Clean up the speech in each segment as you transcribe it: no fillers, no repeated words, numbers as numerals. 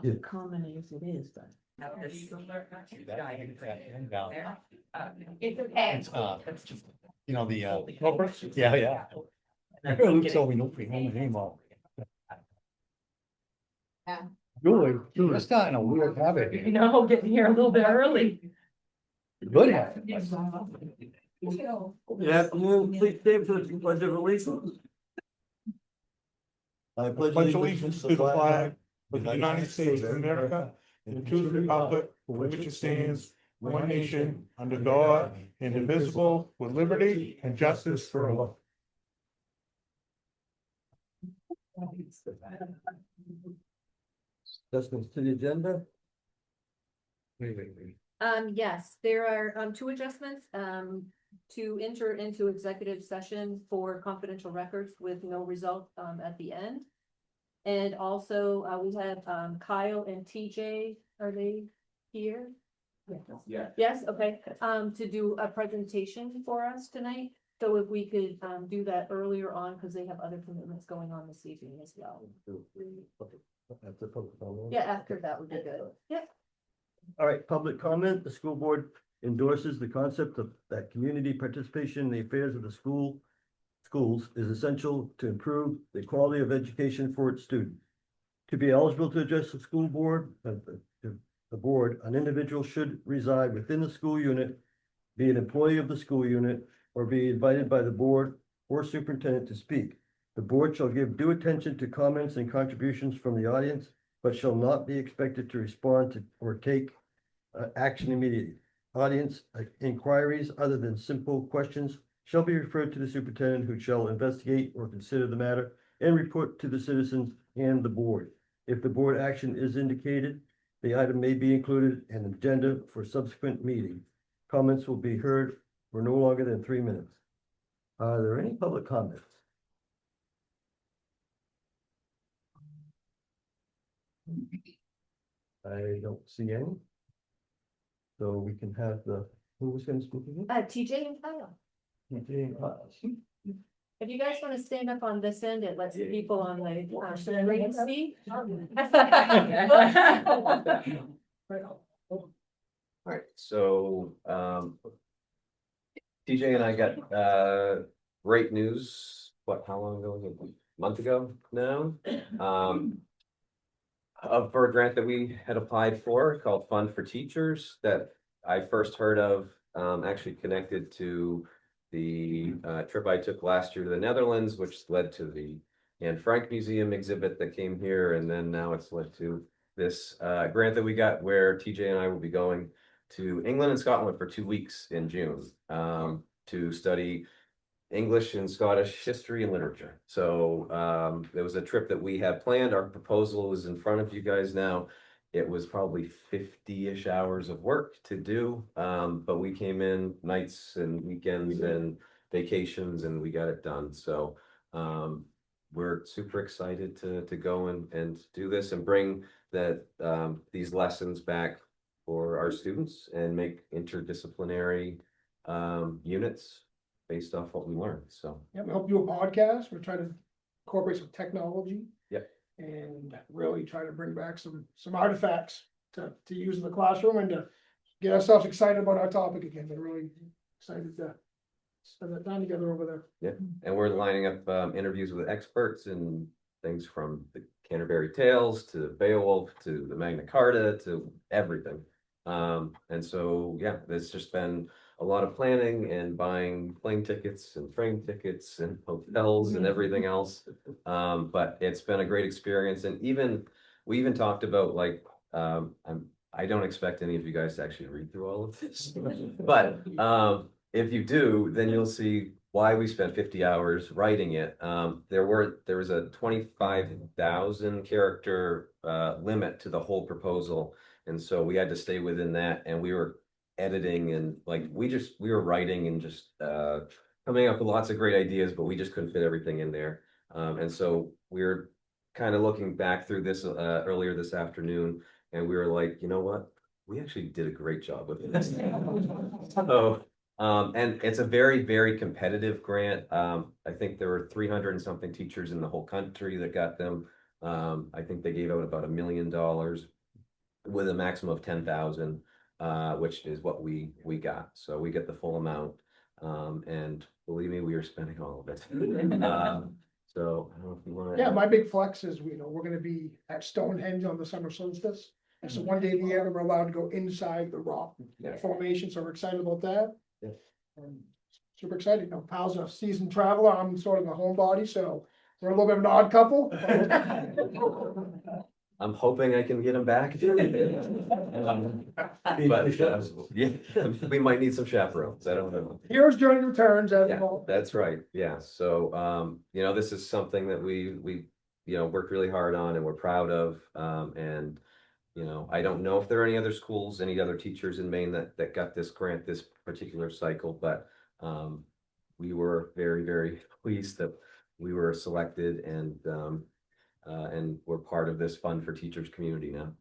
Yeah. common as it is, but. It's You know, the, Corporate? yeah, yeah. Luke told me no free home anymore. Yeah. Julie, you're starting a weird habit. You know, getting here a little bit early. Good habit. Yeah, please stand for the pledge of allegiance. I pledge allegiance to the flag of the United States of America and to the republic for which it stands, one nation, under God, indivisible, with liberty and justice for all. Adjustments to the agenda. Yes, there are two adjustments, to enter into executive session for confidential records with no result at the end. And also, we have Kyle and TJ, are they here? Yeah. Yes, okay, to do a presentation for us tonight. So if we could do that earlier on, because they have other commitments going on this evening as well. Yeah, after that would be good. Yeah. All right, public comment. The school board endorses the concept of that community participation in the affairs of the schools is essential to improve the quality of education for its students. To be eligible to address the school board, the board, an individual should reside within the school unit, be an employee of the school unit, or be invited by the board or superintendent to speak. The board shall give due attention to comments and contributions from the audience, but shall not be expected to respond to or take action immediately. Audience inquiries other than simple questions shall be referred to the superintendent, who shall investigate or consider the matter and report to the citizens and the board. If the board action is indicated, the item may be included in the agenda for subsequent meeting. Comments will be heard for no longer than 3 minutes. Are there any public comments? I don't see any. So we can have who was going to speak again? TJ and Kyle. TJ. If you guys want to stand up on this end, it lets the people on the right see. All right, so TJ and I got great news. How long ago was it? A month ago now. For a grant that we had applied for called Fund for Teachers that I first heard of, actually connected to the trip I took last year to the Netherlands, which led to the Anne Frank Museum exhibit that came here, and then now it's led to this grant that we got where TJ and I will be going to England and Scotland for 2 weeks in June to study English and Scottish history and literature. So there was a trip that we had planned. Our proposal is in front of you guys now. It was probably 50-ish hours of work to do, but we came in nights and weekends and vacations and we got it done. So we're super excited to go and do this and bring these lessons back for our students and make interdisciplinary units based off what we learned. So yeah, we hope to do a podcast. We're trying to incorporate some technology. Yep. And really try to bring back some artifacts to use in the classroom and to get ourselves excited about our topic again. We're really excited to spend that time together over there. yeah, and we're lining up interviews with experts and things from the Canterbury Tales to Beowulf to the Magna Carta to everything. And so yeah, there's just been a lot of planning and buying plane tickets and train tickets and hotels and everything else. But it's been a great experience. And we even talked about like, I don't expect any of you guys to actually read through all of this, but if you do, then you'll see why we spent 50 hours writing it. There was a 25,000 character limit to the whole proposal. And so we had to stay within that, and we were editing and like we were writing and just coming up with lots of great ideas, but we just couldn't fit everything in there. And so we were kind of looking back through this earlier this afternoon, and we were like, you know what, we actually did a great job with this. So and it's a very, very competitive grant. I think there were 300 and something teachers in the whole country that got them. I think they gave out about $1 million with a maximum of 10,000, which is what we got. So we get the full amount. And believe me, we are spending all of it. So I don't know if you want to. Yeah, my big flex is, we're gonna be at Stonehenge on the summer solstice. And so one day of the year, we're allowed to go inside the rock Yeah. formation, so we're excited about that. Yeah. And super excited, Pal's a seasoned traveler, I'm sort of a homebody, so we're a little bit of an odd couple. I'm hoping I can get him back. But yeah, we might need some chaperones. I don't know. Hero's journey returns as Yeah, well. that's right. Yeah. So, this is something that we, worked really hard on and we're proud of. And, I don't know if there are any other schools, any other teachers in Maine that got this grant this particular cycle, but, we were very, very pleased that we were selected and we're part of this Fund for Teachers community now.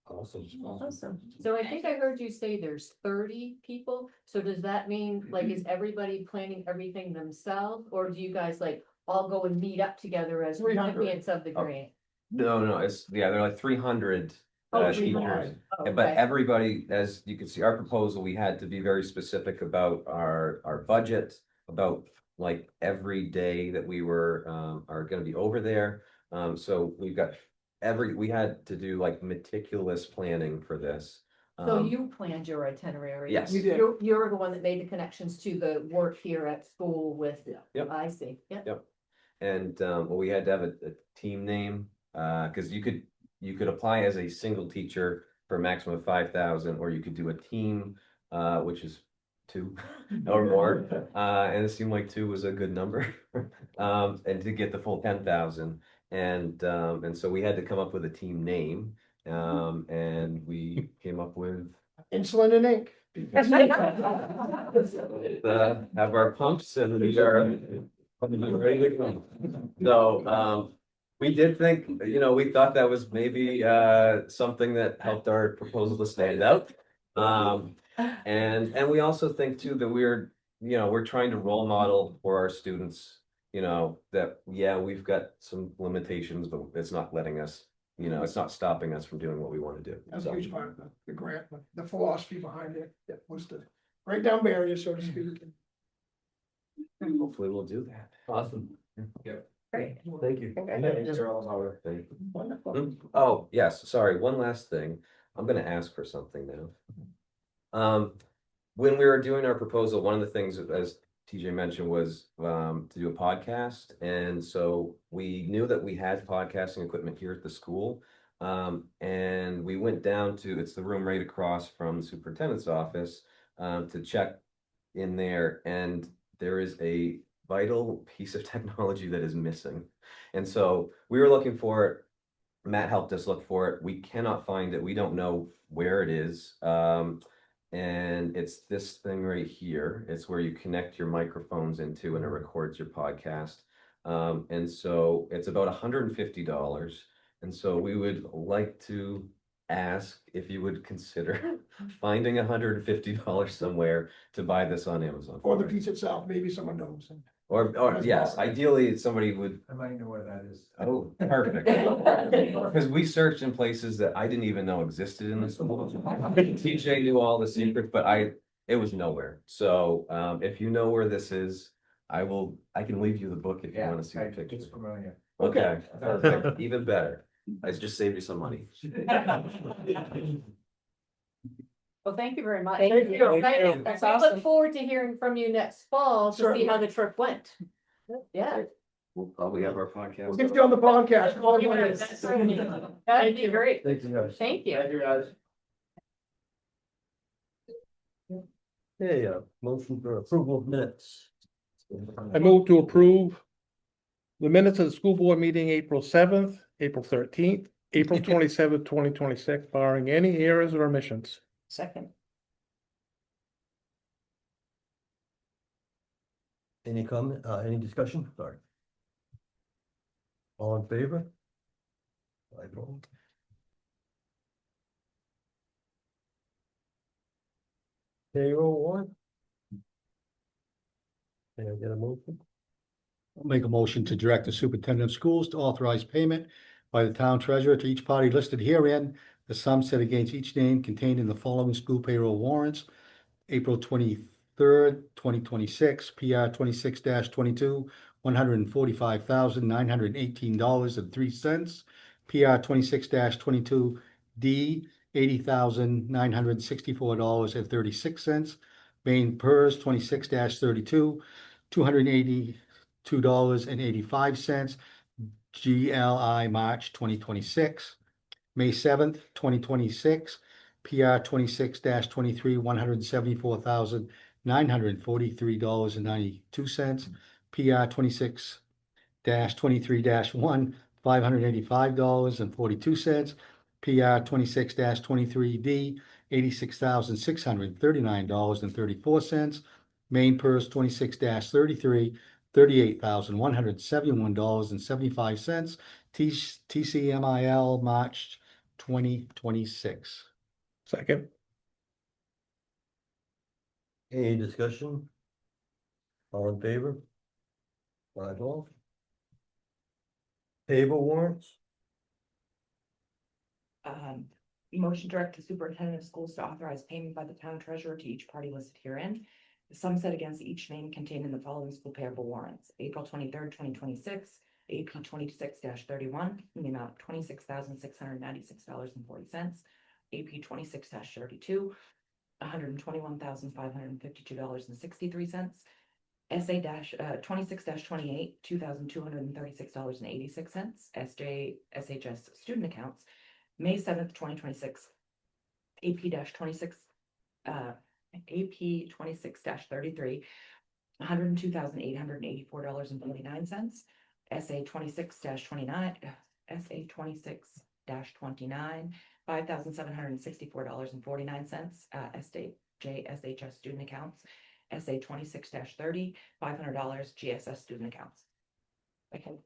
Awesome. Awesome. So I think I heard you say there's 30 people. So does that mean, like, is everybody planning everything themselves? Or do you guys like all go and meet up together as 300. recipients of the grant? No, they're like 300 Oh, teachers. 300. Oh, But okay. everybody, as you can see, our proposal, we had to be very specific about our budget, about like every day that we are gonna be over there. So we've got we had to do like meticulous planning for this. So you planned your itinerary? Yes. We did. You're the one that made the connections to the work here at school with, Yep. I see, yeah. Yep. And we had to have a team name, because you could apply as a single teacher for a maximum of 5,000, or you could do a team, which is 2 or more. And it seemed like 2 was a good number. And to get the full 10,000. And so we had to come up with a team name. And we came up with Insulin and ink. have our pumps and we are ready to go. So we did think, we thought that was maybe something that helped our proposal to stand out. And we also think too that we're trying to role model for our students, that we've got some limitations, but it's not letting us, it's not stopping us from doing what we want to do. That's a So, huge part of the grant, the philosophy behind it, that was to break down barriers, so to speak. hopefully we'll do that. Awesome. Great. Thank you. Wonderful. Oh, yes, sorry, one last thing. I'm gonna ask for something now. When we were doing our proposal, one of the things, as TJ mentioned, was to do a podcast. And so we knew that we had podcasting equipment here at the school. And we went down to, it's the room right across from the superintendent's office, to check in there. And there is a vital piece of technology that is missing. And so we were looking for it. Matt helped us look for it. We cannot find it. We don't know where it is. And it's this thing right here. It's where you connect your microphones into and it records your podcast. And so it's about $150. And so we would like to ask if you would consider finding $150 somewhere to buy this on Amazon. Or the piece itself, maybe someone knows. Or yes, ideally somebody would. I might know where that is. Oh, perfect. Because we searched in places that I didn't even know existed in the school. TJ knew all the secrets, but it was nowhere. So if you know where this is, I can leave you the book if you want to see the pictures. Familiar. Okay, perfect, even better. I just saved you some money. Well, thank you very much. Thank you. Excited. That's We awesome. look forward to hearing from you next fall to see Certainly. how the trip went. Yeah. We'll probably have our podcast. We'll get you on the podcast. That'd be great. Thank you, guys. Thank you. Okay, motion for approval of minutes. I move to approve the minutes of the school board meeting April 7th, April 13th, April 27th, 2026, barring any errors or omissions. Second. Any comment, any discussion? Sorry. All in favor? I vote. Payroll warrant? Can I get a motion? I'll make a motion to direct the superintendent of schools to authorize payment by the town treasurer to each party listed herein, the sum set against each name contained in the following school payroll warrants. April 23rd, 2026, PR 26-22, $145,918.03. PR 26-22D, $80,964.36. Main PERS 26-32, $282.85. GLI March 2026. May 7th, 2026, PR 26-23, $174,943.92. PR 26-23-1, $585.42. PR 26-23D, $86,639.34. Main PERS 26-33, $38,171.75. TCMIL March 2026. Second. Any discussion? All in favor? 5-all. Payable warrants? Motion direct the superintendent of schools to authorize payment by the town treasurer to each party listed herein. The sum set against each name contained in the following school payable warrants. April 23rd, 2026, AP 26-31, in the amount of $26,696.40. AP 26-32, $121,552.63. SA 26-28, $2,236.86. SHS student accounts, May 7th, 2026, AP 26-33, $102,884.49. SA 26-29, SA 26-29, $5,764.49. SHS student accounts, SA 26-30, $500 GSS student accounts. Okay.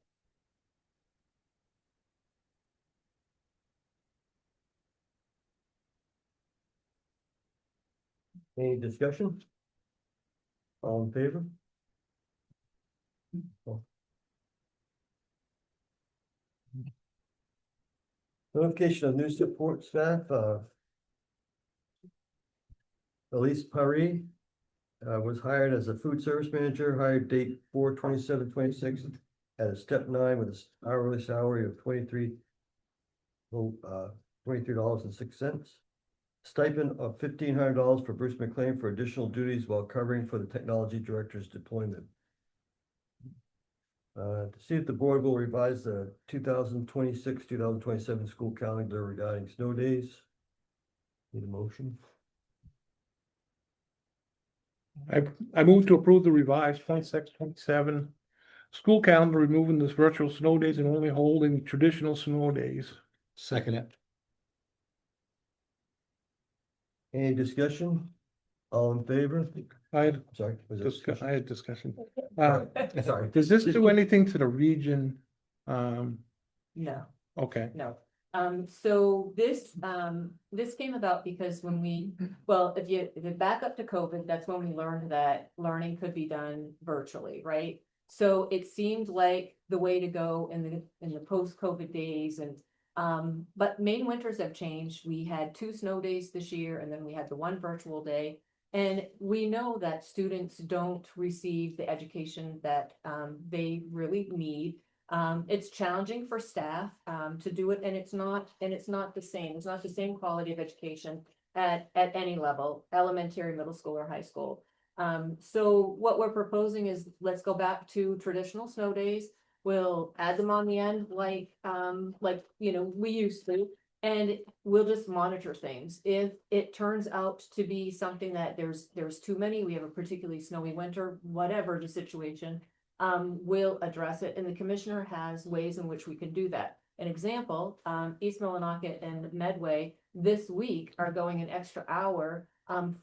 Any discussion? All in favor? Oh. Notification of new support staff, Elise Paris was hired as a food service manager, hired date 4/27/26 at a step 9 with an hourly salary of $23.06. Stipend of $1,500 for Bruce McLean for additional duties while covering for the technology director's deployment. To see if the board will revise the 2026-2027 school calendar regarding snow days. Need a motion? I move to approve the revised 26-27 school calendar, removing this virtual snow days and only holding traditional snow days. Second it. Any discussion? All in favor? I had Sorry. Was it discussion? discussion. Sorry. Does this do anything to the region? No. Okay. No. So this came about because when if you back up to COVID, that's when we learned that learning could be done virtually, right? So it seemed like the way to go in the post-COVID days but Maine winters have changed. We had 2 snow days this year, and then we had the 1 virtual day. And we know that students don't receive the education that they really need. It's challenging for staff to do it, and it's not the same. It's not the same quality of education at any level, elementary, middle school, or high school. So what we're proposing is let's go back to traditional snow days. We'll add them on the end like we used to, and we'll just monitor things. If it turns out to be something that there's too many, we have a particularly snowy winter, whatever the situation, we'll address it, and the commissioner has ways in which we can do that. An example, East Millinocket and Medway this week are going an extra hour,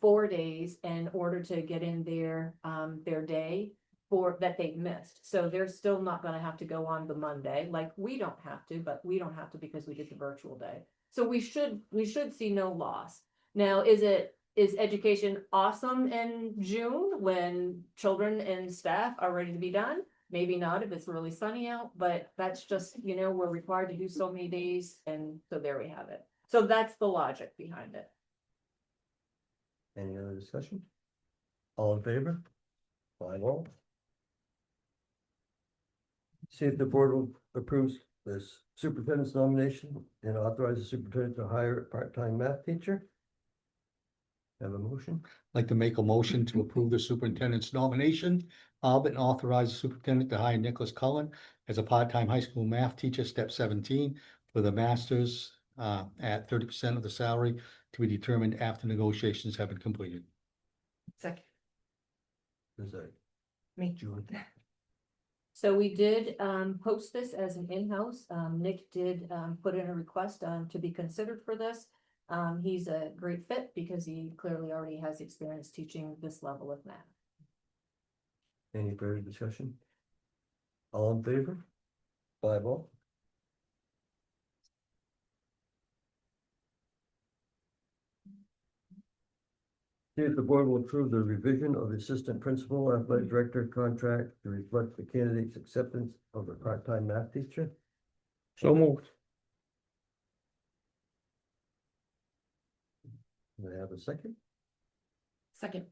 4 days in order to get in their day that they've missed. So they're still not going to have to go on the Monday, like we don't have to, but we don't have to because we did the virtual day. So we should see no loss. Now, is education awesome in June when children and staff are ready to be done? maybe not if it's really sunny out, but that's just, we're required to do so many days, and so there we have it. So that's the logic behind it. Any other discussion? All in favor? 5-0. See if the board will approve this superintendent's nomination and authorize the superintendent to hire a part-time math teacher. Have a motion? I'd like to make a motion to approve the superintendent's nomination of and authorize the superintendent to hire Nicholas Cullen as a part-time high school math teacher, step 17, for the masters at 30% of the salary to be determined after negotiations have been completed. Second, Is that me. Julie? So we did post this as an in-house. Nick did put in a request to be considered for this. He's a great fit because he clearly already has experience teaching this level of math. Any further discussion? All in favor? 5-0. See if the board will approve the revision of the assistant principal athletic director contract to reflect the candidate's acceptance of the part-time math teacher. So moved. Do I have a second? Second,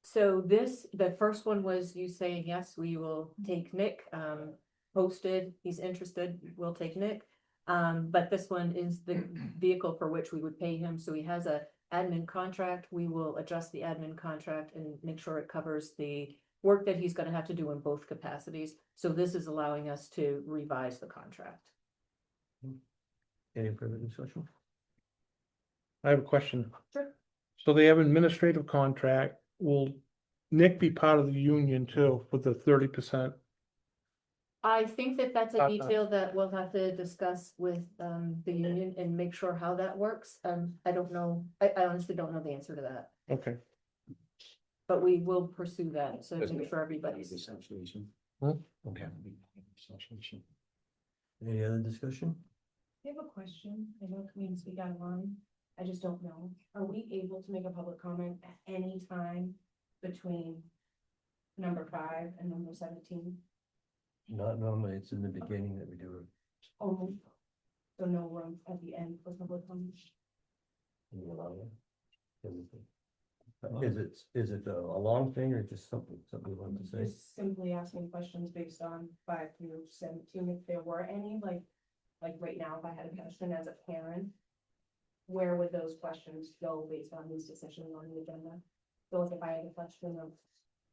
So the first one was you saying, yes, we will take Nick, posted, he's interested, we'll take Nick. But this one is the vehicle for which we would pay him, so he has a admin contract. We will adjust the admin contract and make sure it covers the work that he's gonna have to do in both capacities. So this is allowing us to revise the contract. Any further discussion? I have a question. Sure. So they have an administrative contract. Will Nick be part of the union too with the 30%? I think that that's a Okay. detail that we'll have to discuss with the union and make sure how that works. I don't know, I honestly don't know the answer to that, Okay. but we will pursue that, so Doesn't make it- sure everybody's. Association. Hmm? Don't have to be association. Any other discussion? I have a question. I know it means we got one. I just don't know. Are we able to make a public comment at any time between number 5 and number 17? Not normally, it's in the beginning that we do it. Oh, so no room at the end for public comment? Can you allow that? Is it a long thing or just something you want to say? Just simply asking questions based on 5 through 17, if there were any, like right now, if I had a question as a parent, where would those questions go based on these decisions on the agenda? So if I had a question of,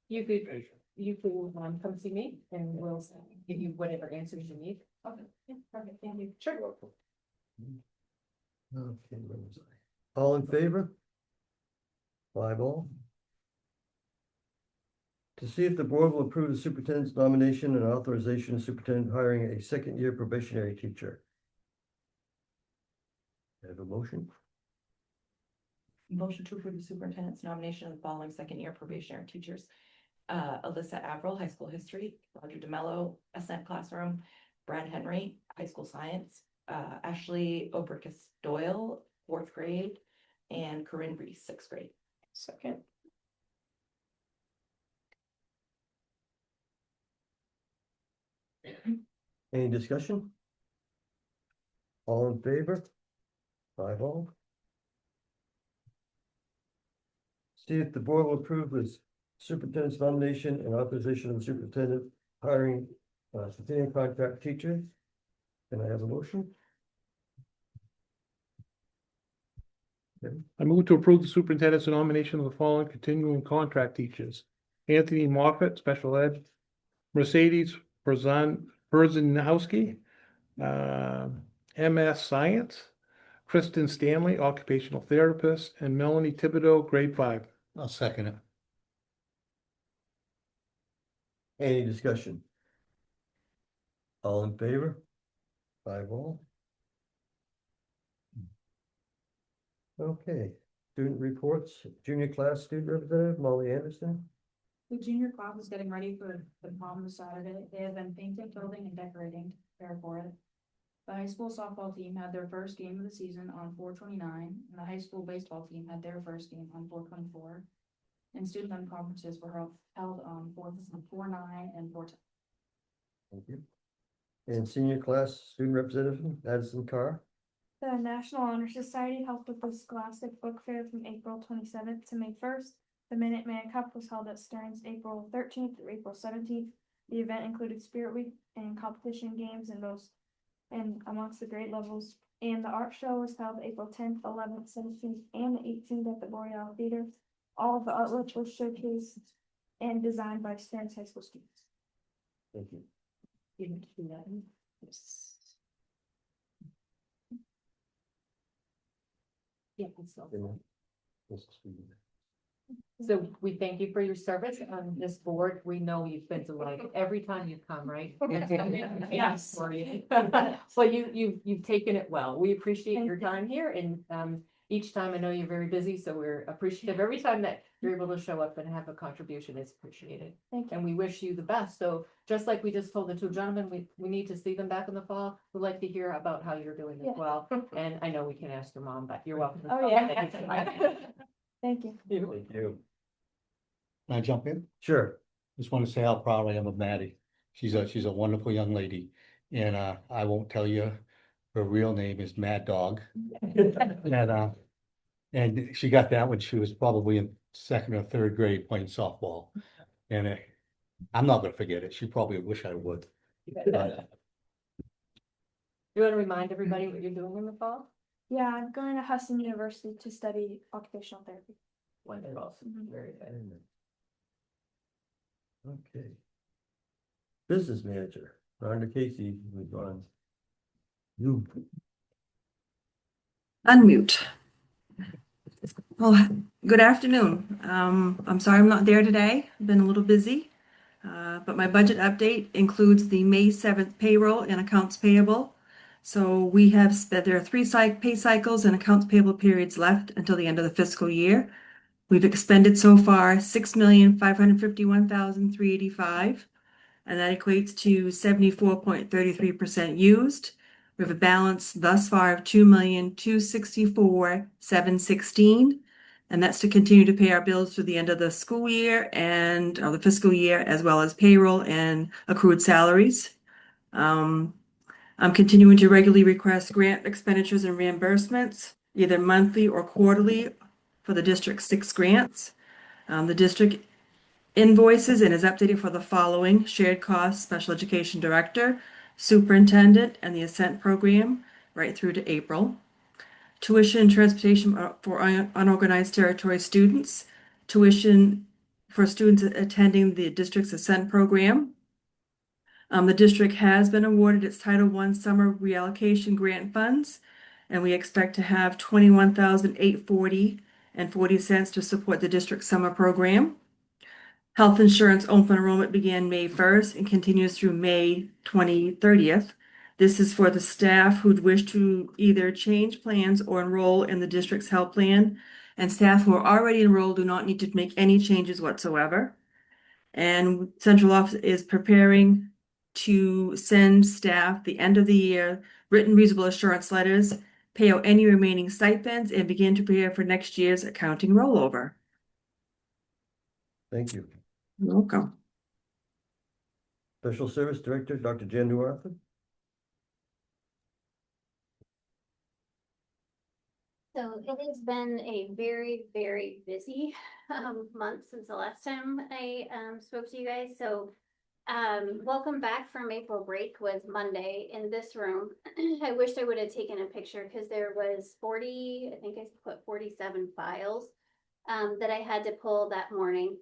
You could come see me and we'll give you whatever answers you need. okay, yeah, perfect, thank you. Sure. Okay, where was I? All in favor? 5-0. To see if the board will approve the superintendent's nomination and authorization of superintendent hiring a second-year probationary teacher. Have a motion? motion to approve the superintendent's nomination of the following second-year probationary teachers. Alyssa Averill, high school history, Roger DeMello, Ascent classroom, Brad Henry, high school science, Ashley Obricus Doyle, 4th grade, and Corinne Reese, 6th grade. Second. Any discussion? All in favor? 5-0. See if the board will approve this superintendent's nomination and authorization of the superintendent hiring continuing contract teacher. Can I have a motion? I move to approve the superintendent's nomination of the following continuing contract teachers. Anthony Moffett, special ed. Mercedes Berzinowski, MS Science. Kristen Stanley, occupational therapist, and Melanie Thibodeau, grade 5. I'll second it. Any discussion? All in favor? 5-0. Okay, student reports, junior class student representative Molly Anderson. The junior class is getting ready for the prom this Saturday. They have been painting, building, and decorating to prepare for it. The high school softball team had their first game of the season on 4/29, and the high school baseball team had their first game on 4/24. and student conferences were held on 4/9 and 4/10. Thank you. And senior class student representative, Addison Carr. The National Honor Society helped with the Scholastic Book Fair from April 27th to May 1st. The Minuteman Cup was held at Stearns April 13th through April 17th. The event included Spirit Week and competition games and amongst the grade levels. And the art show was held April 10th, 11th, 17th, and the 18th at the Boreal Theater. All of the artwork was showcased and designed by Stearns High School students. Thank you. Yeah, it's so. And Mrs. Speed. So we thank you for your service on this board. We know you've been delighted every time you come, right? Yes. But you've taken it well. We appreciate your time here and each time I know you're very busy, so we're appreciative. Every time that you're able to show up and have a contribution is appreciated. Thank you. And we wish you the best. So just like we just told the two gentlemen, we need to see them back in the fall. We'd like to hear about how you're doing as Yeah. well. And I know we can ask your mom, but you're welcome. to Oh, come. yeah. Thank you. Thank you. Thank you. Can I jump in? Sure. Just want to say how proud I am of Maddie. She's a wonderful young lady. And I won't tell you, her real name is Mad Dog. And she got that when she was probably in second or third grade playing softball. And I'm not gonna forget it. She probably wish I would. But You want to remind everybody what you're doing in the fall? Yeah, I'm going to Hudson University to study occupational therapy. Wonderful. Mhm. Very good. Okay. Business manager, Rhonda Casey, who's on. You. Unmute. Well, good afternoon. I'm sorry I'm not there today. I've been a little busy. But my budget update includes the May 7th payroll and accounts payable. So we have there are 3 pay cycles and accounts payable periods left until the end of the fiscal year. We've expended so far $6,551,385, and that equates to 74.33% used. We have a balance thus far of $2,264,716, and that's to continue to pay our bills through the end of the school year or the fiscal year, as well as payroll and accrued salaries. I'm continuing to regularly request grant expenditures and reimbursements, either monthly or quarterly, for the district's 6 grants. The district invoices and is updated for the following: shared costs, special education director, superintendent, and the Ascent program, right through to April. Tuition and transportation for unorganized territory students, tuition for students attending the district's Ascent program. The district has been awarded its Title I summer reallocation grant funds, and we expect to have $21,840.40 to support the district's summer program. Health insurance open enrollment began May 1st and continues through May 2030th. This is for the staff who'd wish to either change plans or enroll in the district's health plan, and staff who are already enrolled do not need to make any changes whatsoever. And central office is preparing to send staff the end of the year written reasonable assurance letters, pay out any remaining stipends, and begin to prepare for next year's accounting rollover. Thank you. You're welcome. Special Service Director, Dr. Jan Newartham. So it has been a very, very busy month since the last time I spoke to you guys. So welcome back from April break was Monday in this room. I wish I would have taken a picture because there was 40, I think I put 47 files that I had to pull that morning,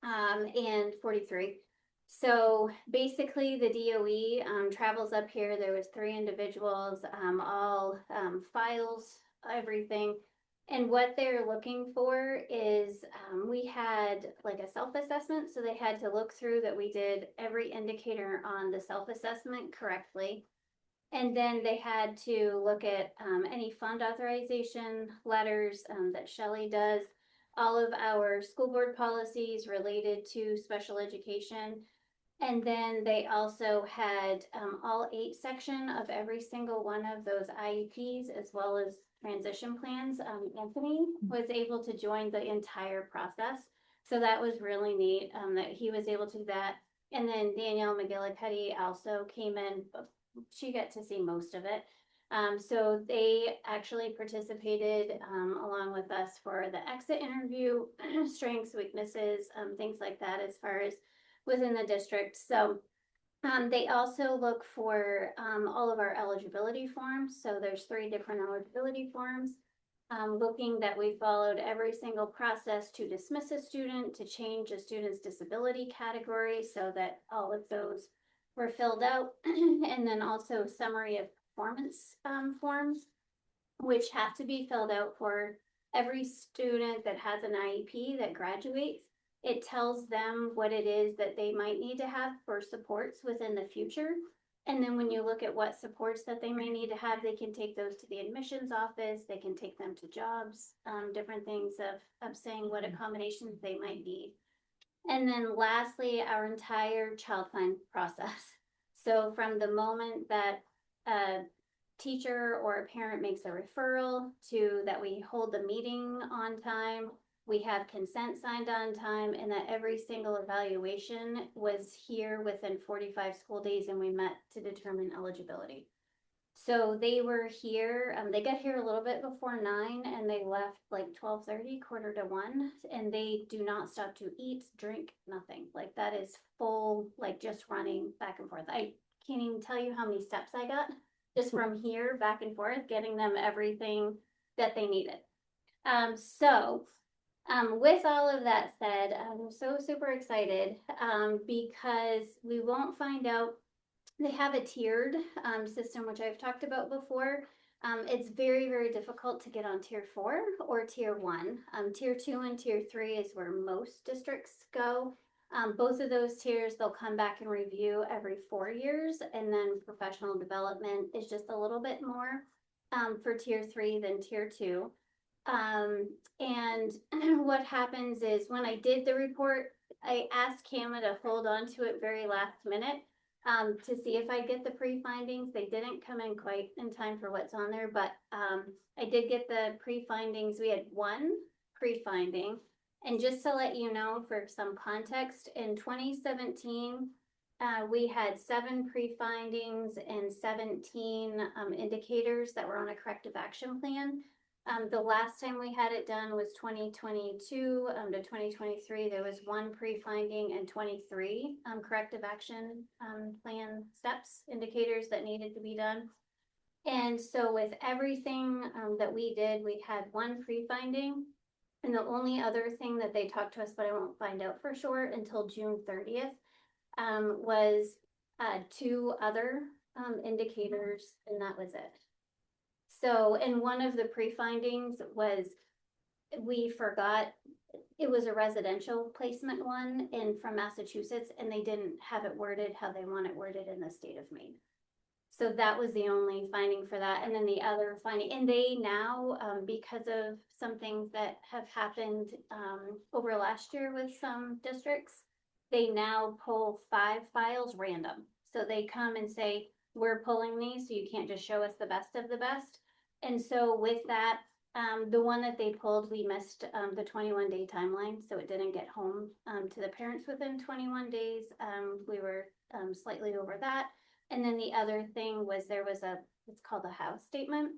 and 43. So basically the DOE travels up here. There was 3 individuals, all files, everything. And what they're looking for is we had like a self-assessment. So they had to look through that we did every indicator on the self-assessment correctly. And then they had to look at any fund authorization letters that Shelley does, all of our school board policies related to special education. And then they also had all 8 section of every single one of those IEPs, as well as transition plans. Anthony was able to join the entire process. So that was really neat, that he was able to do that. And then Danielle McGillicuddy also came in, but she got to see most of it. So they actually participated, along with us for the exit interview, strengths, weaknesses, things like that as far as within the district. So they also look for all of our eligibility forms. So there's 3 different eligibility forms. Looking that we followed every single process to dismiss a student, to change a student's disability category, so that all of those were filled out. And then also summary of performance forms, which have to be filled out for every student that has an IEP that graduates. It tells them what it is that they might need to have for supports within the future. And then when you look at what supports that they may need to have, they can take those to the admissions office, they can take them to jobs, different things of saying what accommodations they might need. And then lastly, our entire child find process. So from the moment that a teacher or a parent makes a referral to that we hold the meeting on time, we have consent signed on time, and that every single evaluation was here within 45 school days, and we met to determine eligibility. So they were here, they got here a little bit before 9 and they left like 12:30, 1:45, and they do not stop to eat, drink, nothing. Like that is full, like just running back and forth. I can't even tell you how many steps I got just from here back and forth, getting them everything that they needed. With all of that said, I'm so super excited because we won't find out. They have a tiered system, which I've talked about before. It's very, very difficult to get on tier 4 or tier 1. Tier 2 and tier 3 is where most districts go. Both of those tiers, they'll come back and review every 4 years, and then professional development is just a little bit more for tier 3 than tier 2. And what happens is when I did the report, I asked Kama to hold on to it very last minute to see if I get the pre-findings. They didn't come in quite in time for what's on there, but I did get the pre-findings. We had 1 pre-finding. And just to let you know, for some context, in 2017, we had 7 pre-findings and 17 indicators that were on a corrective action plan. The last time we had it done was 2022 to 2023. There was 1 pre-finding and 23 corrective action plan steps, indicators that needed to be done. And so with everything that we did, we had 1 pre-finding. And the only other thing that they talked to us, but I won't find out for sure until June 30th, was 2 other indicators, and that was it. So, and one of the pre-findings was we forgot, it was a residential placement one from Massachusetts, and they didn't have it worded how they want it worded in the state of Maine. So that was the only finding for that. And then the other finding, and they now, because of some things that have happened over last year with some districts, they now pull 5 files random. So they come and say, we're pulling these, so you can't just show us the best of the best. And so with that, the one that they pulled, we missed the 21-day timeline, so it didn't get home to the parents within 21 days. We were slightly over that. And then the other thing was there was it's called a house statement,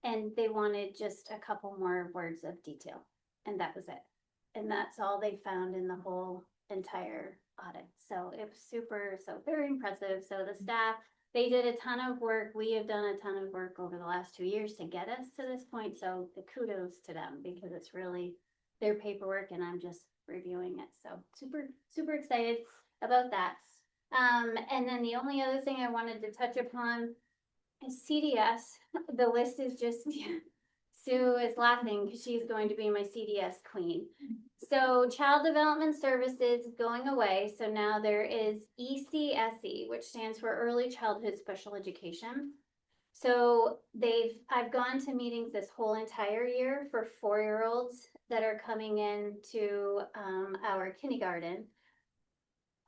and they wanted just a couple more words of detail, and that was it. And that's all they found in the whole entire audit. So it was very impressive. So the staff, they did a ton of work. We have done a ton of work over the last 2 years to get us to this point. So the kudos to them, because it's really their paperwork and I'm just reviewing it. So super, super excited about that. And then the only other thing I wanted to touch upon is CDS. The list is just, Sue is laughing because she's going to be my CDS queen. So Child Development Services is going away. So now there is ECSE, which stands for Early Childhood Special Education. So I've gone to meetings this whole entire year for 4-year-olds that are coming into our kindergarten.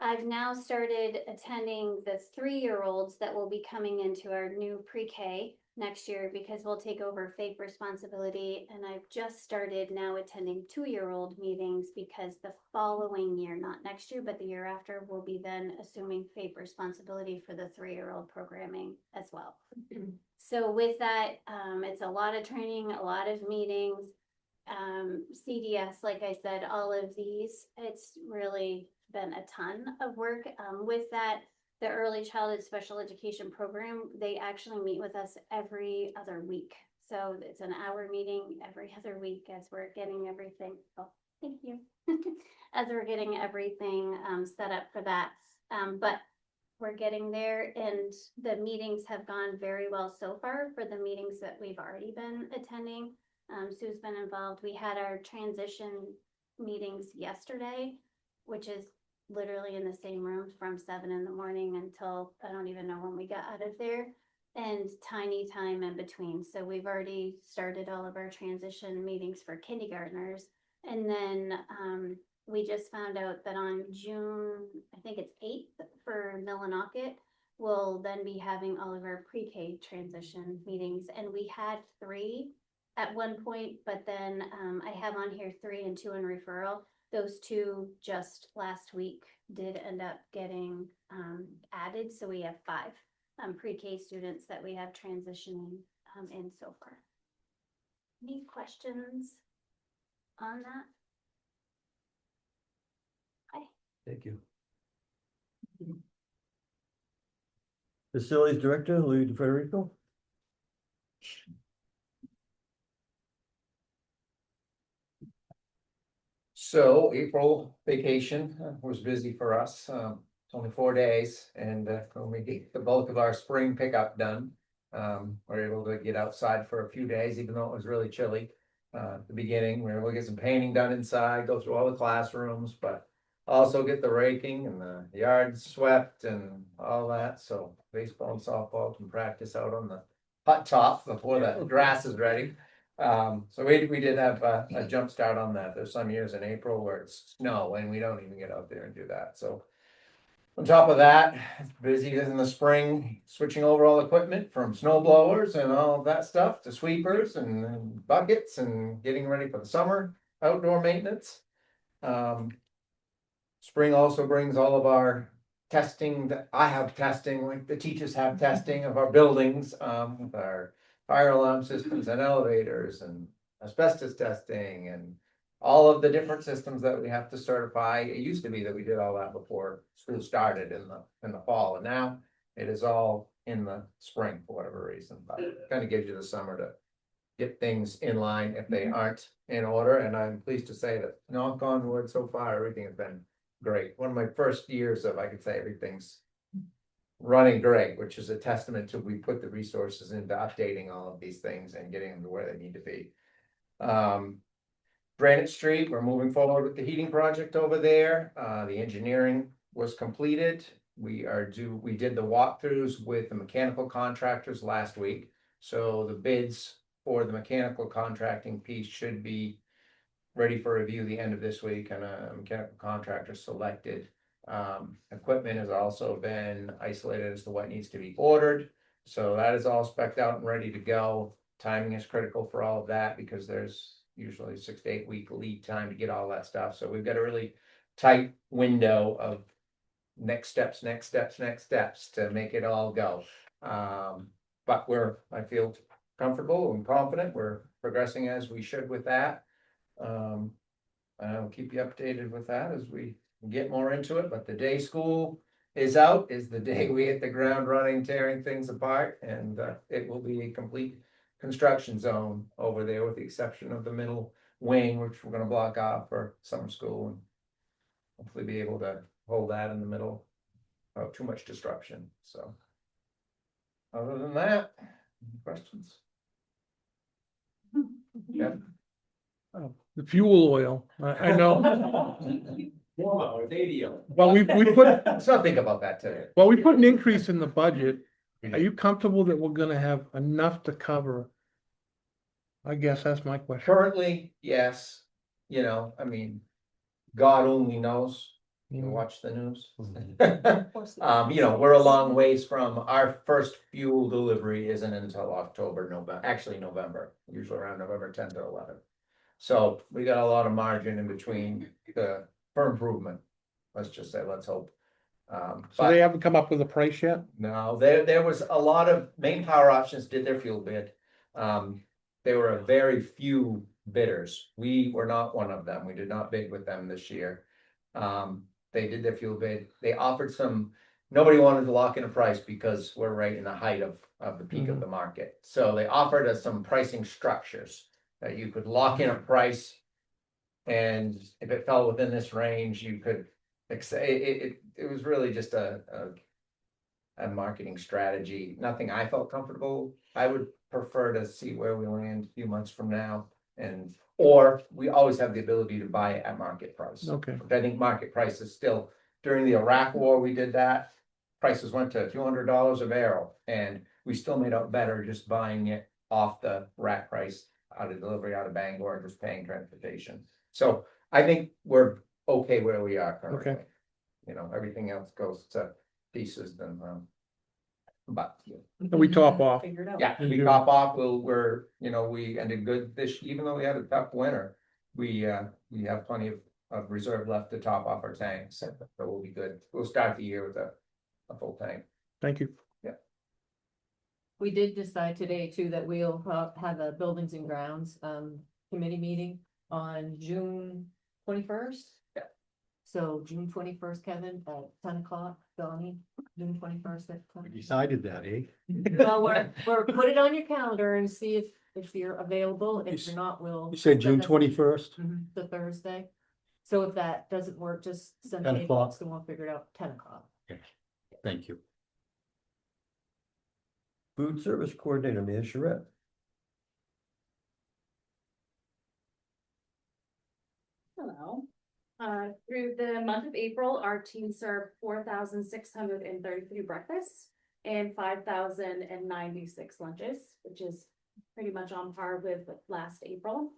I've now started attending the 3-year-olds that will be coming into our new pre-K. next year because we'll take over FAPE responsibility. And I've just started now attending 2-year-old meetings because the following year, not next year, but the year after, we'll be then assuming FAPE responsibility for the 3-year-old programming as well. So with that, it's a lot of training, a lot of meetings. CDS, like I said, all of these, it's really been a ton of work. With that, the early childhood special education program, they actually meet with us every other week. So it's an hour meeting every other week as we're getting everything. Oh, thank you. As we're getting everything set up for that. But we're getting there, and the meetings have gone very well so far for the meetings that we've already been attending. Sue's been involved. We had our transition meetings yesterday, which is literally in the same room from 7 in the morning until I don't even know when we got out of there, and tiny time in between. So we've already started all of our transition meetings for kindergartners. And then we just found out that on June, I think it's 8th for Millinocket, we'll then be having all of our pre-K transition meetings. And we had 3 at one point, but then I have on here 3 and 2 in referral. Those 2 just last week did end up getting added. So we have 5 pre-K students that we have transitioning in so far. Any questions on that? Thank you. Facilities Director, Louis DeFederico. So April vacation was busy for us. It's only 4 days, and when we get the bulk of our spring pickup done, we're able to get outside for a few days, even though it was really chilly. At the beginning, we were able to get some painting done inside, go through all the classrooms, but also get the raking and the yard swept and all that. So baseball and softball can practice out on the hot top before the grass is ready. So we did have a jump start on that. There's some years in April where it's snow and we don't even get out there and do that. So on top of that, it's busy in the spring, switching over all equipment from snow blowers and all of that stuff to sweepers and buckets and getting ready for the summer outdoor maintenance. Spring also brings all of our testing that I have testing, like the teachers have testing of our buildings, with our fire alarm systems and elevators and asbestos testing and all of the different systems that we have to certify. It used to be that we did all that before school started in the fall, and now it is all in the spring for whatever reason. But it kind of gives you the summer to get things in line if they aren't in order. And I'm pleased to say that, knock on wood, so far everything has been great. One of my first years of, I could say, everything's running great, which is a testament to we put the resources into updating all of these things and getting them to where they need to be. Granite Street, we're moving forward with the heating project over there. The engineering was completed. We did the walkthroughs with the mechanical contractors last week. So the bids for the mechanical contracting piece should be ready for review the end of this week, and a mechanical contractor selected. Equipment has also been isolated as to what needs to be ordered. So that is all spec'd out and ready to go. Timing is critical for all of that because there's usually 6 to 8 week lead time to get all that stuff. So we've got a really tight window of next steps to make it all go. But I feel comfortable and confident. We're progressing as we should with that. I'll keep you updated with that as we get more into it, but the day school is out is the day we hit the ground running, tearing things apart, and it will be a complete construction zone over there with the exception of the middle wing, which we're going to block off for summer school and hopefully be able to hold that in the middle without too much disruption. So other than that, any questions? Yeah. The fuel oil, I know. Well, we put, Let's not think about that today. well, we put an increase in the budget. Are you comfortable that we're gonna have enough to cover? I guess that's my question. Currently, yes, I mean, God only knows You watch the news? course. You know, we're a long ways from, our first fuel delivery isn't until October, November, actually November, usually around November 10th or 11th. So we got a lot of margin in between for improvement. Let's just say, let's hope. So they haven't come up with a price yet? No, there was a lot of, Main Power Options did their fuel bid. There were a very few bidders. We were not one of them. We did not bid with them this year. They did their fuel bid. They offered some, nobody wanted to lock in a price because we're right in the height of the peak of the market. So they offered us some pricing structures that you could lock in a price. And if it fell within this range, you could, it was really just a marketing strategy. Nothing I felt comfortable. I would prefer to see where we land a few months from now. Or we always have the ability to buy it at market price. Okay. I think market price is still, during the Iraq war, we did that. Prices went to $200 a barrel, and we still made out better just buying it off the rack price, out of delivery, out of Bangor, just paying transportation. So I think we're okay where we are currently. Okay. You know, everything else goes to pieces then, but And we top off. Figure it out. yeah, we top off, we're, you know, we ended good this, even though we had a tough winter. We have plenty of reserve left to top off our tanks, so we'll be good. We'll start the year with a full tank. Thank you. We did decide today too that we'll have a buildings and grounds committee meeting on June 21st. Yeah. So June 21st, Kevin, at 10 o'clock, Donnie, June 21st at 10. We decided that, eh? Well, we're put it on your calendar and see if you're available. If you're not, we'll. You said June send us- 21st? The Thursday. So if that doesn't work, just send 10 me a o'clock. text and we'll figure it out. 10 o'clock. Thank you. Food Service Coordinator, Mia Charette. Hello. Through the month of April, our team served 4,633 breakfasts and 5,096 lunches, which is pretty much on par with last April.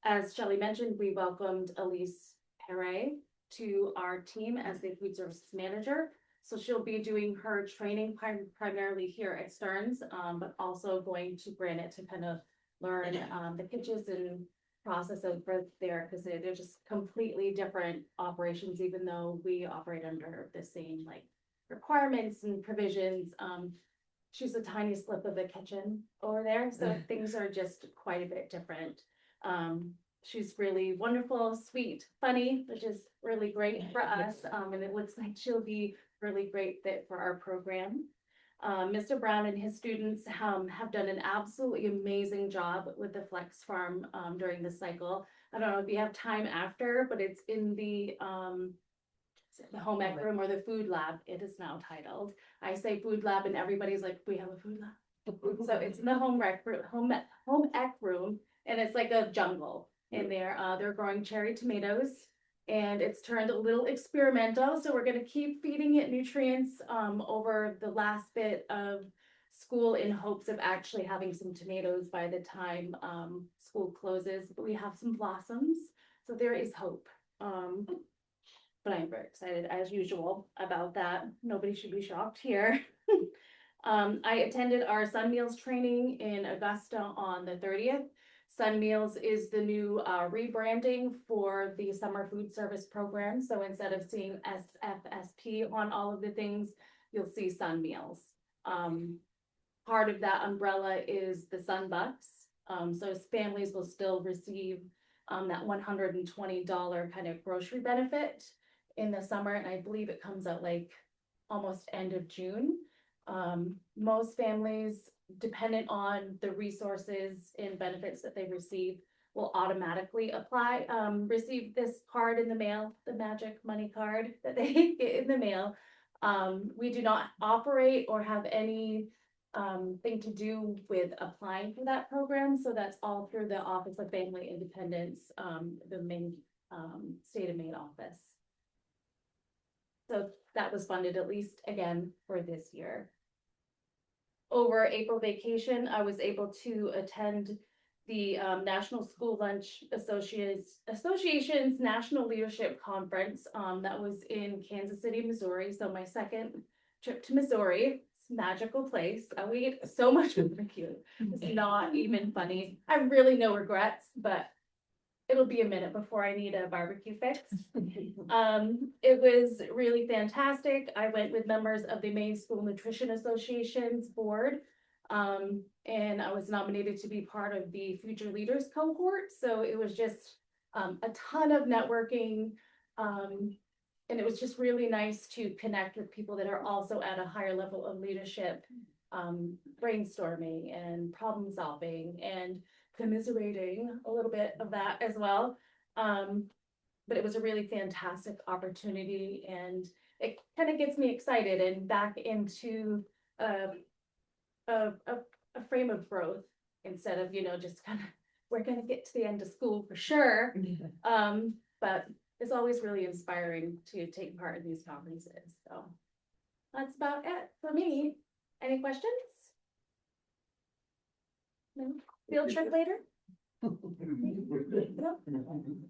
As Shelley mentioned, we welcomed Elise Perret to our team as the food services manager. So she'll be doing her training primarily here at Stearns, but also going to Granite to kind of learn the kitchens and process over there, because they're just completely different operations, even though we operate under the same like requirements and provisions. She's a tiny slip of the kitchen over there, so things are just quite a bit different. She's really wonderful, sweet, funny, which is really great for us. And it looks like she'll be really great fit for our program. Mr. Brown and his students have done an absolutely amazing job with the Flex Farm during the cycle. I don't know if you have time after, but it's in the home ec room or the food lab, it is now titled. I say food lab and everybody's like, we have a food lab. So it's in the home ec room, and it's like a jungle in there. They're growing cherry tomatoes, and it's turned a little experimental. So we're gonna keep feeding it nutrients over the last bit of school in hopes of actually having some tomatoes by the time school closes. But we have some blossoms, so there is hope. But I'm very excited as usual about that. Nobody should be shocked here. I attended our Sun Meals training in Augusta on the 30th. Sun Meals is the new rebranding for the summer food service program. So instead of seeing SFSP on all of the things, you'll see Sun Meals. Part of that umbrella is the Sun Bucks. So families will still receive that $120 kind of grocery benefit in the summer. And I believe it comes out like almost end of June. Most families, dependent on the resources and benefits that they receive, will automatically receive this card in the mail, the magic money card that they get in the mail. We do not operate or have any thing to do with applying for that program. So that's all through the Office of Family Independence, the main state of Maine office. So that was funded at least again for this year. Over April vacation, I was able to attend the National School Lunch Association's National Leadership Conference that was in Kansas City, Missouri. So my second trip to Missouri. It's a magical place. We ate so much barbecue. It's not even funny. I have really no regrets, but it'll be a minute before I need a barbecue fix. It was really fantastic. I went with members of the Maine School Nutrition Association's board. And I was nominated to be part of the Future Leaders cohort. So it was just a ton of networking. And it was just really nice to connect with people that are also at a higher level of leadership, brainstorming and problem solving and commiserating a little bit of that as well. But it was a really fantastic opportunity, and it kind of gets me excited and back into a frame of growth instead of, just kind of, we're going to get to the end of school for sure. But it's always really inspiring to take part in these conferences. So that's about it for me. Any questions? No? Field trip later? No?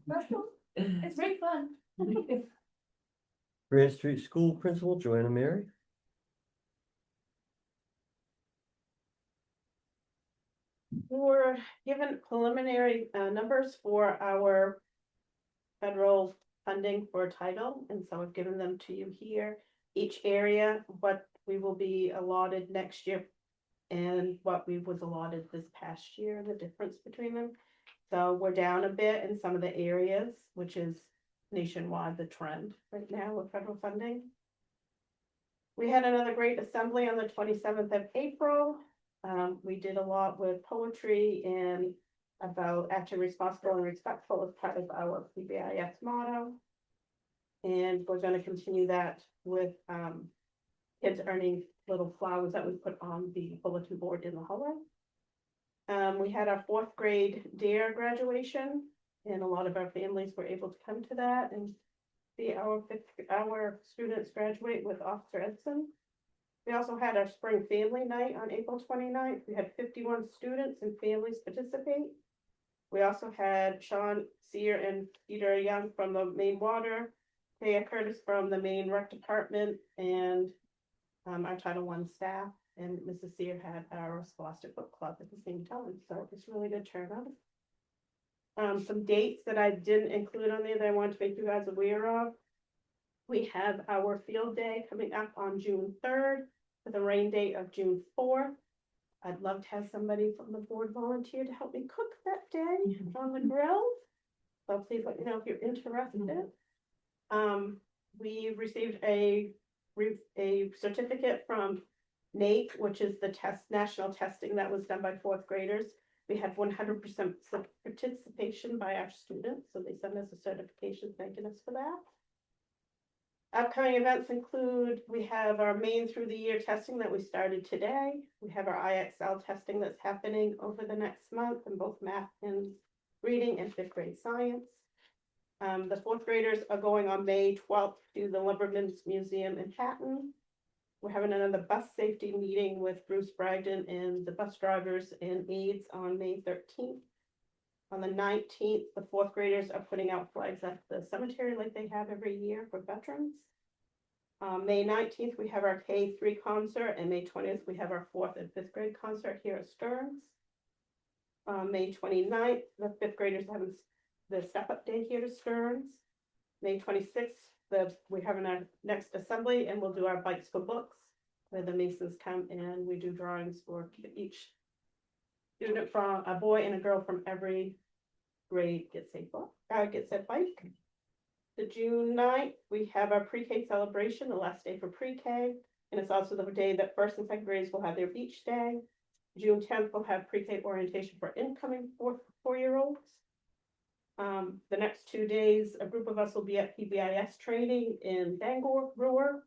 That's cool. It's great fun. Grant Street School Principal Joanna Mary. We were given preliminary numbers for our federal funding for title, and so I've given them to you here. Each area, what we will be allotted next year and what we was allotted this past year, the difference between them. So we're down a bit in some of the areas, which is nationwide the trend right now with federal funding. We had another great assembly on the 27th of April. We did a lot with poetry and about acting responsible and respectful as part of our PBIS motto. And we're going to continue that with kids earning little flowers that we put on the bulletin board in the hallway. We had our 4th grade DARE graduation, and a lot of our families were able to come to that and see our students graduate with Officer Edson. We also had our spring family night on April 29th. We had 51 students and families participate. We also had Sean Sear and Peter Young from the Maine Water, Thea Curtis from the Maine Rec Department, and our Title I staff, and Mrs. Sear had our Scholastic Book Club at the same time, so it's really good turnout. Some dates that I didn't include on there that I wanted to make you guys aware of. We have our field day coming up on June 3rd with a rain date of June 4th. I'd love to have somebody from the board volunteer to help me cook that day on the grill. So please let me know if you're interested. We received a certificate from NAEP, which is the national testing that was done by 4th graders. We had 100% participation by our students, so they sent us a certification thanking us for that. Upcoming events include, we have our Maine through the year testing that we started today. We have our IXL testing that's happening over the next month in both math and reading and 5th grade science. The 4th graders are going on May 12th to the Lumberman's Museum in Patton. We're having another bus safety meeting with Bruce Bragdon and the bus drivers and aides on May 13th. On the 19th, the 4th graders are putting out flags at the cemetery like they have every year for veterans. May 19th, we have our K3 concert, and May 20th, we have our 4th and 5th grade concert here at Stearns. May 29th, the 5th graders have the step-up day here to Stearns. May 26th, we're having our next assembly, and we'll do our Bikes for Books, where the Masons come and we do drawings for each student, from a boy and a girl from every grade gets a book, gets a bike. The June 9th, we have our pre-K celebration, the last day for pre-K, and it's also the day that 1st and 2nd graders will have their beach day. June 10th, we'll have pre-K orientation for incoming four-year-olds. The next 2 days, a group of us will be at PBIS training in Bangor, Brewer.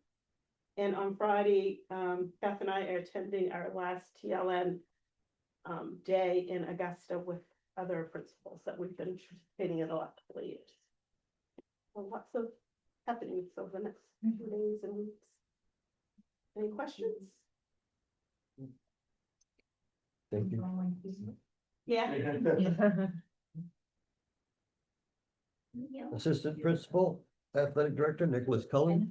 And on Friday, Beth and I are attending our last TLN day in Augusta with other principals that we've been participating in the last couple of years. So lots of happenings over the next 2 days and weeks. Any questions? Thank you. Yeah. Assistant Principal, Athletic Director, Nicholas Cullen.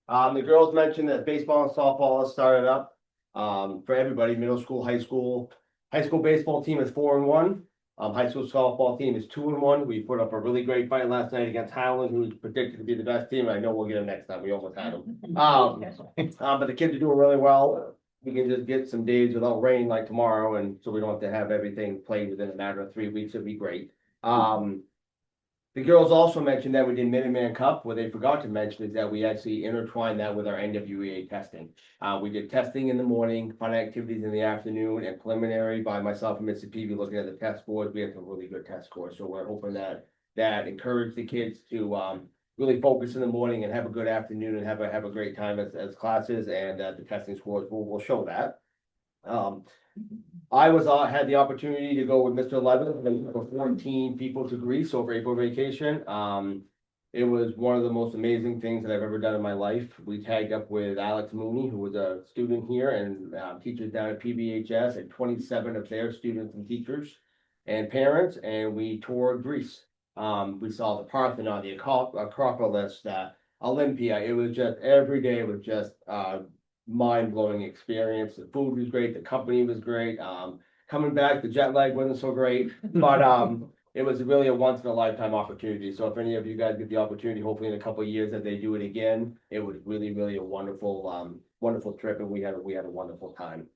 The girls mentioned that baseball and softball has started up, for everybody, middle school, high school. High school baseball team is 4-1. High school softball team is 2-1. We put up a really great fight last night against Highland, who's predicted to be the best team. I know we'll get them next time. We almost had them. But the kids are doing really well. We can just get some days without rain like tomorrow, and so we don't have to have everything played within a matter of 3 weeks. It'd be great. The girls also mentioned that we did Minuteman Cup. What they forgot to mention is that we actually intertwined that with our NWEA testing. We did testing in the morning, fun activities in the afternoon, and preliminary by myself and Mr. Peavy looking at the test scores. We had some really good test scores, so we're hoping that encouraged the kids to really focus in the morning and have a good afternoon and have a great time as classes, and the testing scores will show that. I had the opportunity to go with Mr. Levin for 14 people to Greece over April vacation. It was one of the most amazing things that I've ever done in my life. We tagged up with Alex Mooney, who was a student here and teaches down at PBHS, and 27 of their students and teachers and parents, and we toured Greece. We saw the Parthenon, the Acropolis, Olympia. It was just every day was just mind-blowing experience. The food was great, the company was great. Coming back, the jet lag wasn't so great, but it was really a once in a lifetime opportunity. So if any of you guys get the opportunity, hopefully in a couple of years that they do it again, it was really, really a wonderful, wonderful trip, and we had a wonderful time.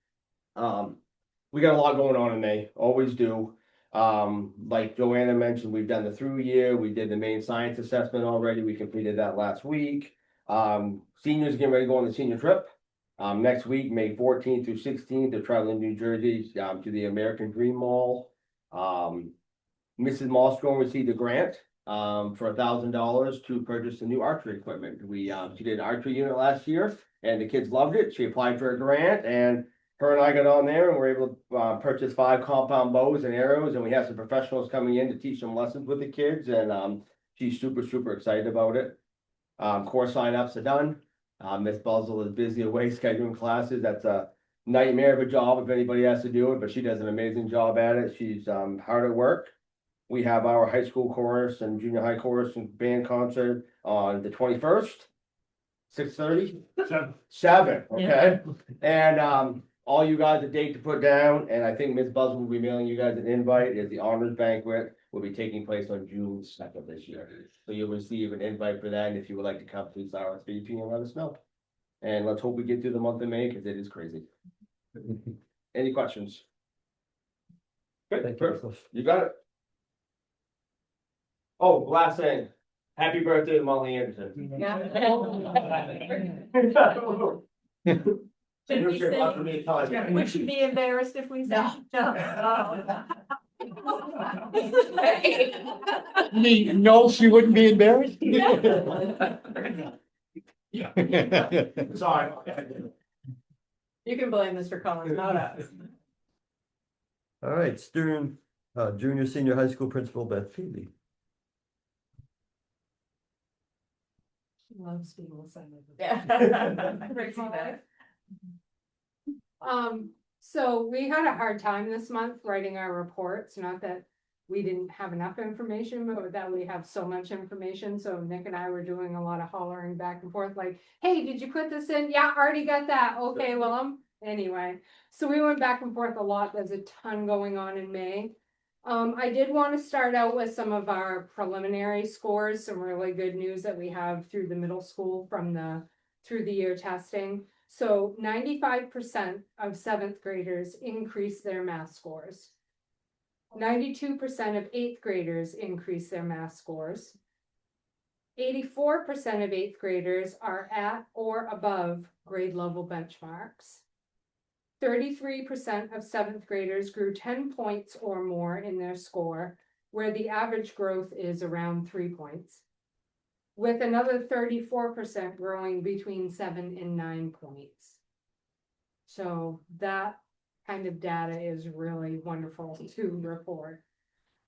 We got a lot going on in May, always do. Like Joanna mentioned, we've done the through year, we did the main science assessment already, we completed that last week. Seniors getting ready to go on the senior trip. Next week, May 14th through 16th, they're traveling to New Jersey, to the American Dream Mall. Mrs. Mosco received a grant, for $1,000 to purchase the new archery equipment. She did an archery unit last year, and the kids loved it. She applied for a grant, and her and I got on there and were able to purchase 5 compound bows and arrows, and we have some professionals coming in to teach some lessons with the kids, and she's super, super excited about it. Course signups are done. Miss Buzzle is busy away scheduling classes. That's a nightmare of a job if anybody has to do it, but she does an amazing job at it. She's hard at work. We have our high school chorus and junior high chorus and band concert on the 21st, 6:30? 7, okay. And all you guys, a date to put down, and I think Miss Buzz will be mailing you guys an invite, is the honors banquet will be taking place on June 2nd this year. So you'll receive an invite for that, and if you would like to come, please RSVP and let us know. And let's hope we get through the month of May, because it is crazy. Any questions? Good, Thank perfect. You got it. Oh, last thing. Happy birthday to Molly Anderson. We should be embarrassed if we say. No, she wouldn't be embarrassed? Sorry. You can blame Mr. Collins, not us. All right, student, junior, senior high school principal Beth Peavy. Loves people saying that. So we had a hard time this month writing our reports, not that we didn't have enough information, but that we have so much information. So Nick and I were doing a lot of hollering back and forth, like, hey, did you put this in? Yeah, already got that. Okay, well, anyway. So we went back and forth a lot. There's a ton going on in May. I did want to start out with some of our preliminary scores, some really good news that we have through the middle school from through the year testing. So 95% of 7th graders increased their math scores. 92% of 8th graders increased their math scores. 84% of 8th graders are at or above grade level benchmarks. 33% of 7th graders grew 10 points or more in their score, where the average growth is around 3 points, with another 34% growing between 7 and 9 points. So that kind of data is really wonderful to report.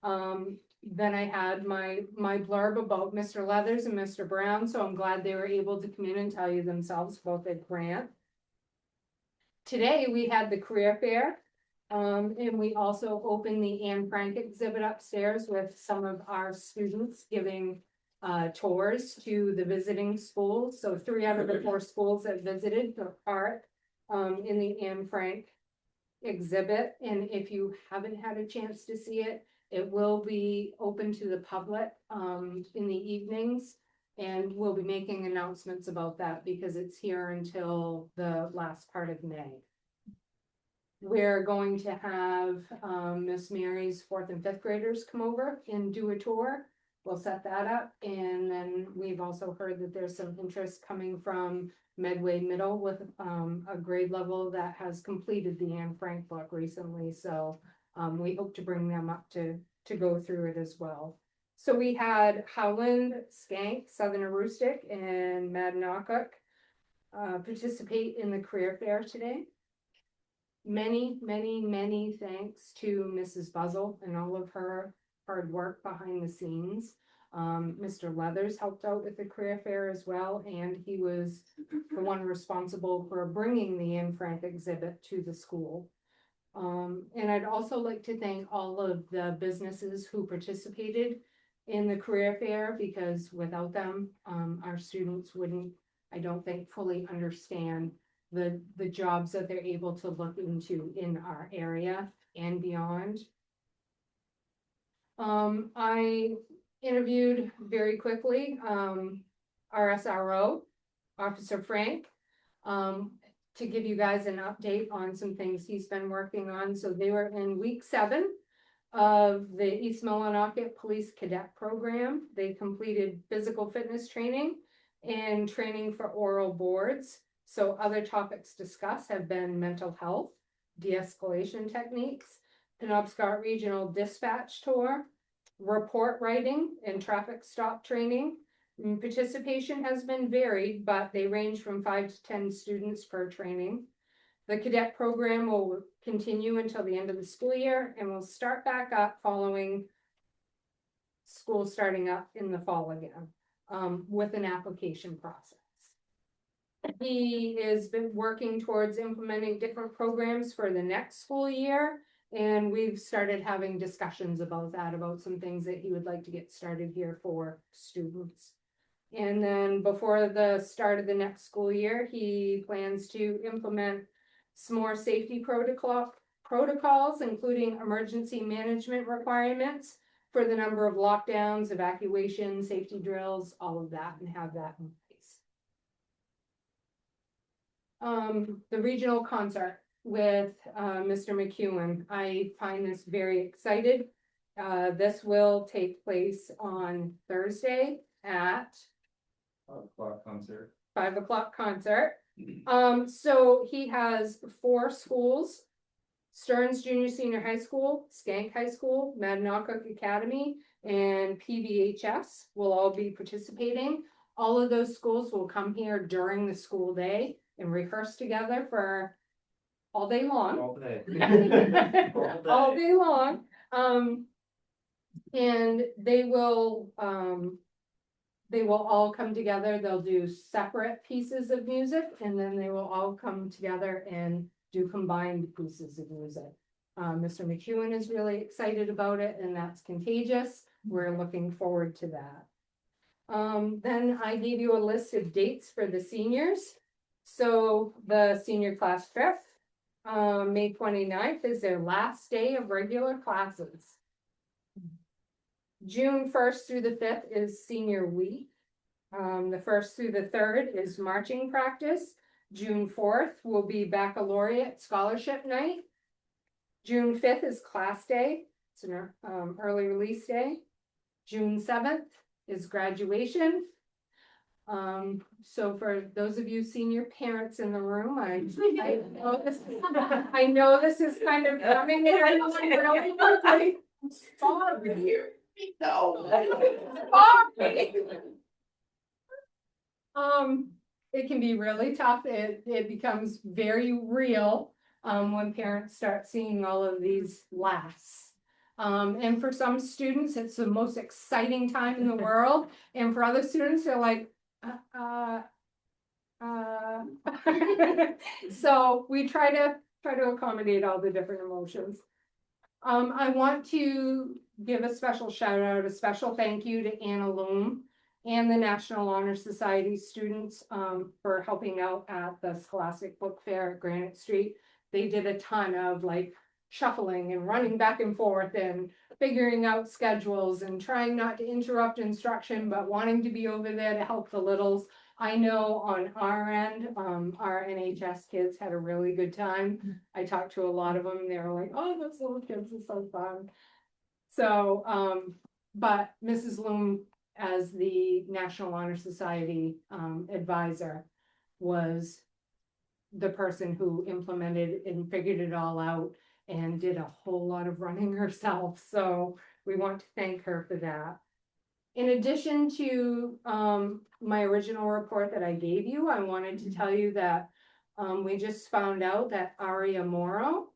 Then I had my blurb about Mr. Leathers and Mr. Brown, so I'm glad they were able to come in and tell you themselves both a grant. today we had the career fair. And we also opened the Anne Frank exhibit upstairs with some of our students giving tours to the visiting schools. So 3 out of the 4 schools that visited took part in the Anne Frank exhibit. And if you haven't had a chance to see it, it will be open to the public in the evenings. And we'll be making announcements about that because it's here until the last part of May. We're going to have Miss Mary's 4th and 5th graders come over and do a tour. We'll set that up. And then we've also heard that there's some interest coming from Medway Middle with a grade level that has completed the Anne Frank book recently. So we hope to bring them up to go through it as well. So we had Howland, Skank, Southern Aroostook, and Millinocket participate in the career fair today. Many, many, many thanks to Mrs. Buzzle and all of her hard work behind the scenes. Mr. Leathers helped out with the career fair as well, and he was the one responsible for bringing the Anne Frank exhibit to the school. And I'd also like to thank all of the businesses who participated in the career fair, because without them, our students wouldn't, I don't think, fully understand the jobs that they're able to look into in our area and beyond. I interviewed very quickly our SRO, Officer Frank, to give you guys an update on some things he's been working on. So they were in week 7 of the East Millinocket Police Cadet Program. They completed physical fitness training and training for oral boards. So other topics discussed have been mental health, de-escalation techniques, Penobscot Regional Dispatch Tour, report writing, and traffic stop training. Participation has been varied, but they range from 5 to 10 students per training. The cadet program will continue until the end of the school year and will start back up following school starting up in the fall again, with an application process. He has been working towards implementing different programs for the next school year, and we've started having discussions about that, about some things that he would like to get started here for students. And then before the start of the next school year, he plans to implement some more safety protocols, including emergency management requirements for the number of lockdowns, evacuations, safety drills, all of that, and have that in place. The regional concert with Mr. McEwen, I find this very excited. This will take place on Thursday at 5 o'clock concert. 5 o'clock concert. So he has 4 schools: Stearns Junior Senior High School, Skank High School, Millinocket Academy, and PVHS will all be participating. All of those schools will come here during the school day and rehearse together for all day long. All day. All day long. And they will all come together. They'll do separate pieces of music, and then they will all come together and do combined pieces of music. Mr. McEwen is really excited about it, and that's contagious. We're looking forward to that. Then I gave you a list of dates for the seniors. So the senior class trip, May 29th is their last day of regular classes. June 1st through the 5th is senior week. The 1st through the 3rd is marching practice. June 4th will be baccalaureate scholarship night. June 5th is class day. It's an early release day. June 7th is graduation. So for those of you senior parents in the room, I know this is kind of coming in really quickly. It can be really tough. It becomes very real when parents start seeing all of these laughs. And for some students, it's the most exciting time in the world. And for other students, they're like, So we try to accommodate all the different emotions. I want to give a special shout out, a special thank you to Anna Loom and the National Honor Society students, for helping out at the Scholastic Book Fair at Granite Street. They did a ton of like shuffling and running back and forth and figuring out schedules and trying not to interrupt instruction, but wanting to be over there to help the littles. I know on our end, our NHS kids had a really good time. I talked to a lot of them. They were like, "Oh, those little kids are so fun." So, but Mrs. Loom, as the National Honor Society advisor, was the person who implemented and figured it all out and did a whole lot of running herself. So we want to thank her for that. In addition to my original report that I gave you, I wanted to tell you that we just found out that Aria Morrow,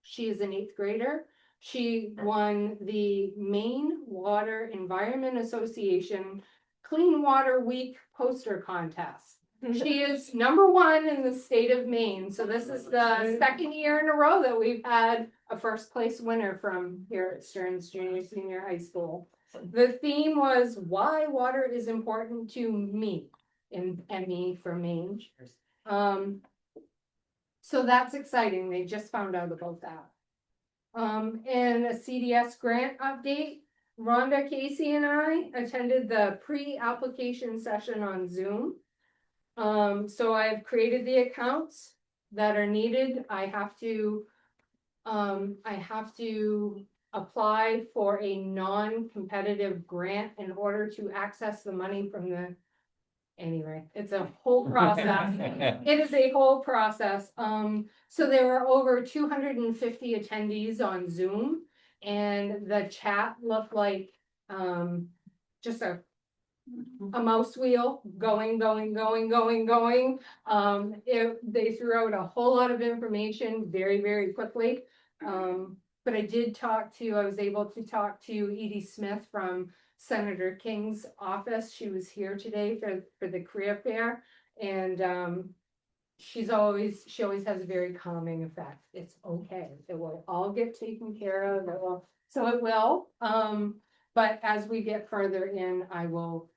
she is an 8th grader. She won the Maine Water Environment Association Clean Water Week poster contest. She is #1 in the state of Maine. So this is the second year in a row that we've had a first place winner from here at Stearns Junior Senior High School. The theme was why water is important to me, in ME for Maine. So that's exciting. They just found out about that. And a CDS grant update. Rhonda, Casey, and I attended the pre-application session on Zoom. So I've created the accounts that are needed. I have to apply for a non-competitive grant in order to access the money from the, anyway, it's a whole process. It is a whole process. So there were over 250 attendees on Zoom, and the chat looked like just a mouse wheel going. They threw out a whole lot of information very, very quickly. But I was able to talk to Edie Smith from Senator King's office. She was here today for the career fair, and she always has a very calming effect. It's okay. It will all get taken care of. It will. But as we get further in, I will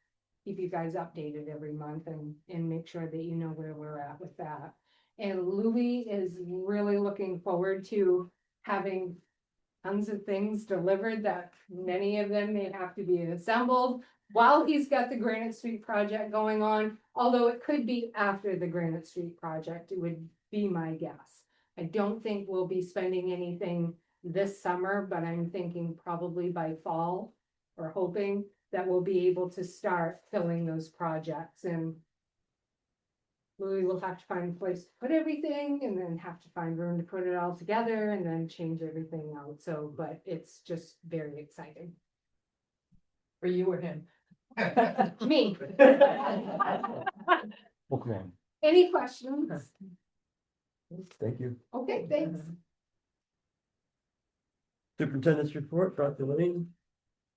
keep you guys updated every month and make sure that you know where we're at with that. And Louis is really looking forward to having tons of things delivered, that many of them may have to be assembled while he's got the Granite Street project going on, although it could be after the Granite Street project, it would be my guess. I don't think we'll be spending anything this summer, but I'm thinking probably by fall, or hoping that we'll be able to start filling those projects, and Louis will have to find a place to put everything, and then have to find room to put it all together, and then change everything out. So, but it's just very exciting. For you or him? Me. Okay. Any questions? Thank you. Okay, thanks. Superintendent's report, Dr. Lane.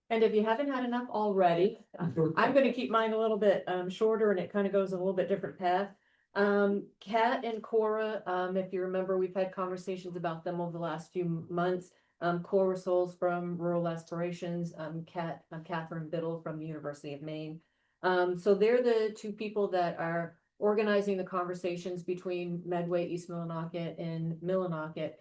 And if you haven't had enough already, I'm gonna keep mine a little bit shorter, and it kind of goes a little bit different path. Kat and Cora, if you remember, we've had conversations about them over the last few months. Cora Souls from Rural Aspirations, Catherine Biddle from the University of Maine. So they're the two people that are organizing the conversations between Medway, East Millinocket, and Millinocket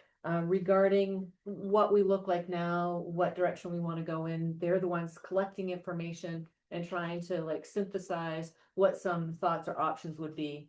regarding what we look like now, what direction we want to go in. They're the ones collecting information and trying to like synthesize what some thoughts or options would be.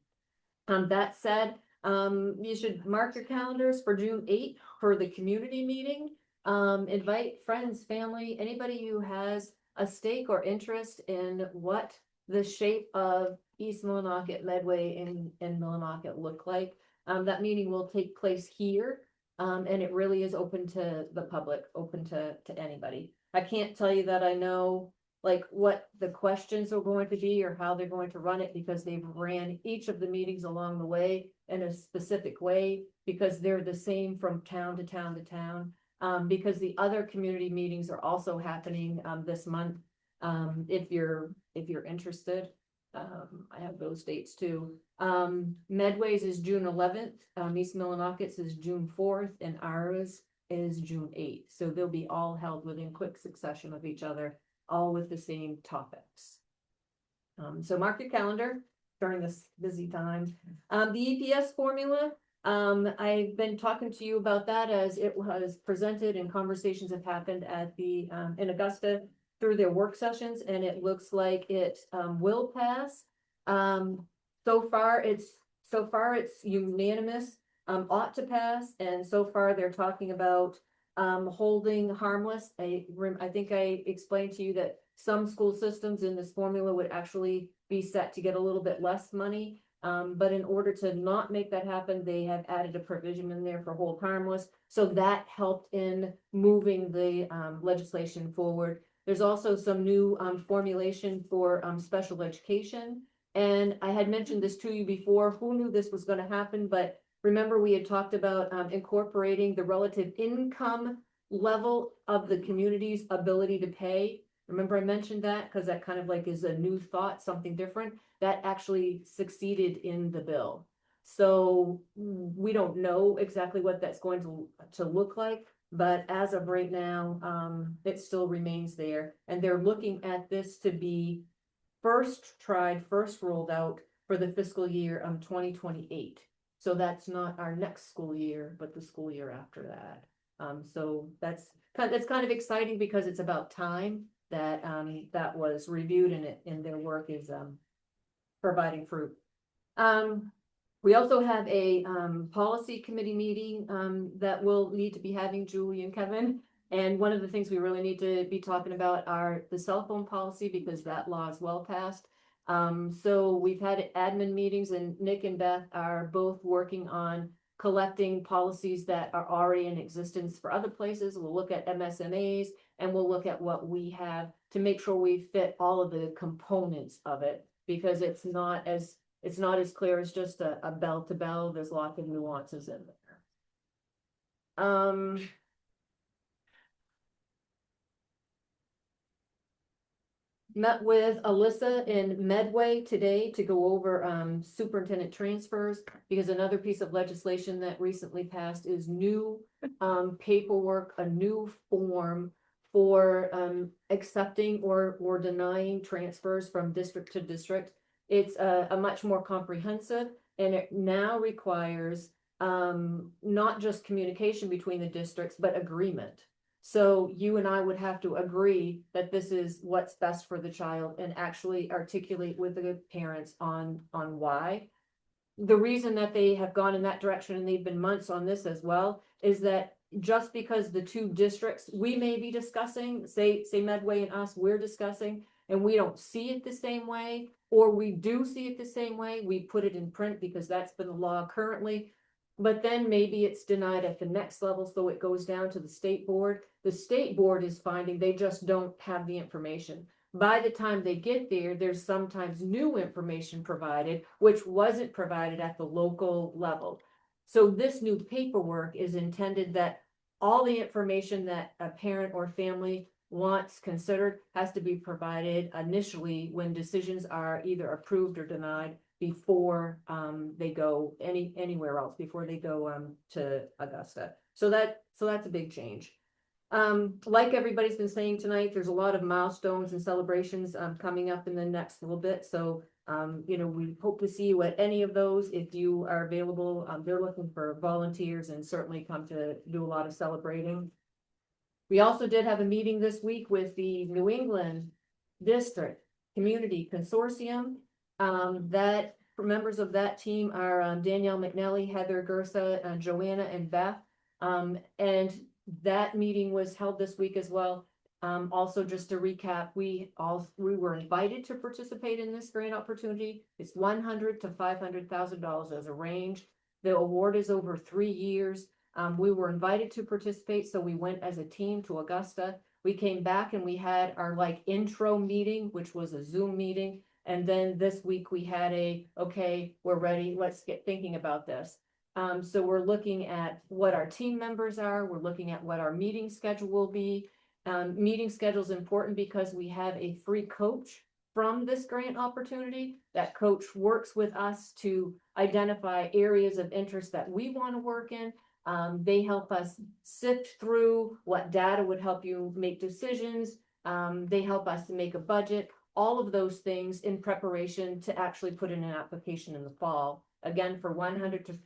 That said, you should mark your calendars for June 8th for the community meeting. Invite friends, family, anybody who has a stake or interest in what the shape of East Millinocket, Medway, and Millinocket look like. That meeting will take place here, and it really is open to the public, open to anybody. I can't tell you that I know like what the questions are going to be or how they're going to run it, because they've ran each of the meetings along the way in a specific way, because they're the same from town to town to town. Because the other community meetings are also happening this month. If you're interested, I have those dates too. Medway's is June 11th, East Millinocket's is June 4th, and ours is June 8th. So they'll be all held within quick succession of each other, all with the same topics. So mark your calendar during this busy time. The EPS formula, I've been talking to you about that as it was presented and conversations have happened at the, in Augusta through their work sessions, and it looks like it, will pass. So far it's unanimous, ought to pass, and so far they're talking about holding harmless. I think I explained to you that some school systems in this formula would actually be set to get a little bit less money. But in order to not make that happen, they have added a provision in there for hold harmless. So that helped in moving the legislation forward. There's also some new formulation for special education. And I had mentioned this to you before. Who knew this was going to happen? But remember, we had talked about incorporating the relative income level of the community's ability to pay. Remember I mentioned that because that kind of like is a new thought, something different that actually succeeded in the bill. So we don't know exactly what that's going to look like, but as of right now, it still remains there. And they're looking at this to be first rolled out for the fiscal year 2028. So that's not our next school year, but the school year after that. So that's kind of exciting because it's about time that that was reviewed and their work is providing fruit. We also have a policy committee meeting that we'll need to be having, Julie and Kevin. And one of the things we really need to be talking about are the cell phone policy because that law is well passed. So we've had admin meetings and Nick and Beth are both working on collecting policies that are already in existence for other places. We'll look at MSMAs and we'll look at what we have to make sure we fit all of the components of it because it's not as clear as just a bell to bell. There's lots of nuances in there. Met with Alyssa in Medway today to go over superintendent transfers because another piece of legislation that recently passed is new paperwork, a new form for accepting or denying transfers from district to district. It's a much more comprehensive and it now requires not just communication between the districts, but agreement. So you and I would have to agree that this is what's best for the child and actually articulate with the parents on why. The reason that they have gone in that direction, and they've been months on this as well, is that just because the two districts we may be discussing, say Medway and us, we're discussing, and we don't see it the same way, or we do see it the same way, we put it in print because that's been the law currently. But then maybe it's denied at the next level, so it goes down to the state board. The state board is finding they just don't have the information. By the time they get there, there's sometimes new information provided, which wasn't provided at the local level. So this new paperwork is intended that all the information that a parent or family wants considered has to be provided initially when decisions are either approved or denied before they go anywhere else, before they go to Augusta. So that's a big change. Like everybody's been saying tonight, there's a lot of milestones and celebrations coming up in the next little bit. So we hope to see you at any of those if you are available. They're looking for volunteers and certainly come to do a lot of celebrating. We also did have a meeting this week with the New England District Community Consortium. That members of that team are Danielle McNally, Heather Gersa, Joanna, and Beth. And that meeting was held this week as well. Also, just to recap, we were invited to participate in this grant opportunity. It's $100,000 to $500,000 as a range. The award is over 3 years. We were invited to participate, so we went as a team to Augusta. We came back and we had our intro meeting, which was a Zoom meeting. And then this week we had okay, we're ready. Let's get thinking about this. So we're looking at what our team members are. We're looking at what our meeting schedule will be. Meeting schedule is important because we have a free coach from this grant opportunity. That coach works with us to identify areas of interest that we want to work in. They help us sift through what data would help you make decisions. They help us to make a budget, all of those things in preparation to actually put in an application in the fall. Again, for $100,000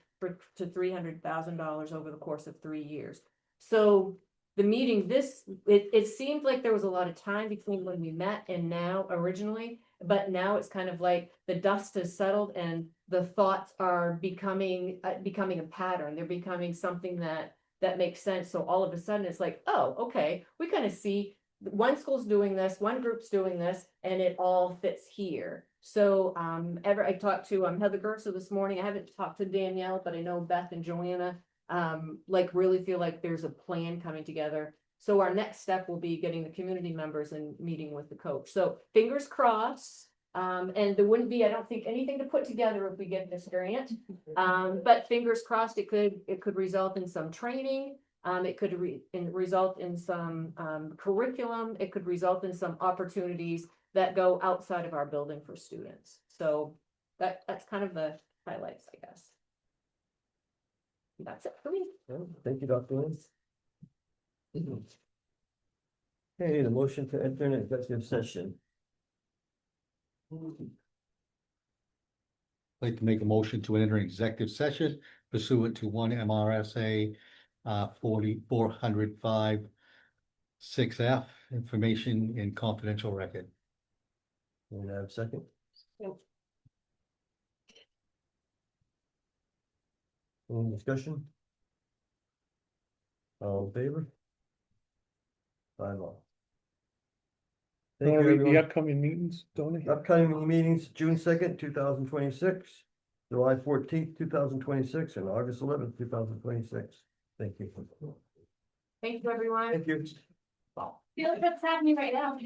to $300,000 over the course of 3 years. So the meeting, it seemed like there was a lot of time between when we met and now originally, but now it's kind of like the dust has settled and the thoughts are becoming a pattern. They're becoming something that makes sense. So all of a sudden it's like, oh, okay, we kind of see one school's doing this, one group's doing this, and it all fits here. So I talked to Heather Gertzer this morning. I haven't talked to Danielle, but I know Beth and Joanna like really feel like there's a plan coming together. So our next step will be getting the community members and meeting with the coach. So fingers crossed. And there wouldn't be, I don't think, anything to put together if we get this grant. But fingers crossed, it could result in some training. It could result in some curriculum. It could result in some opportunities that go outside of our building for students. So that's kind of the highlights, I guess. That's it for me. Thank you, Dr. Lynn. Okay, the motion to enter an executive session. I'd like to make a motion to enter an executive session pursuant to 1 MRSA 4,405 6F, information in confidential record. And I have a second. Yep. Any discussion? All in favor? 5-0. Thank you, The everyone. upcoming meetings, Tony. Upcoming meetings, June 2nd, 2026, July 14th, 2026, and August 11th, 2026. Thank you. Thank you, everyone. Thank you. I feel like that's happening right now.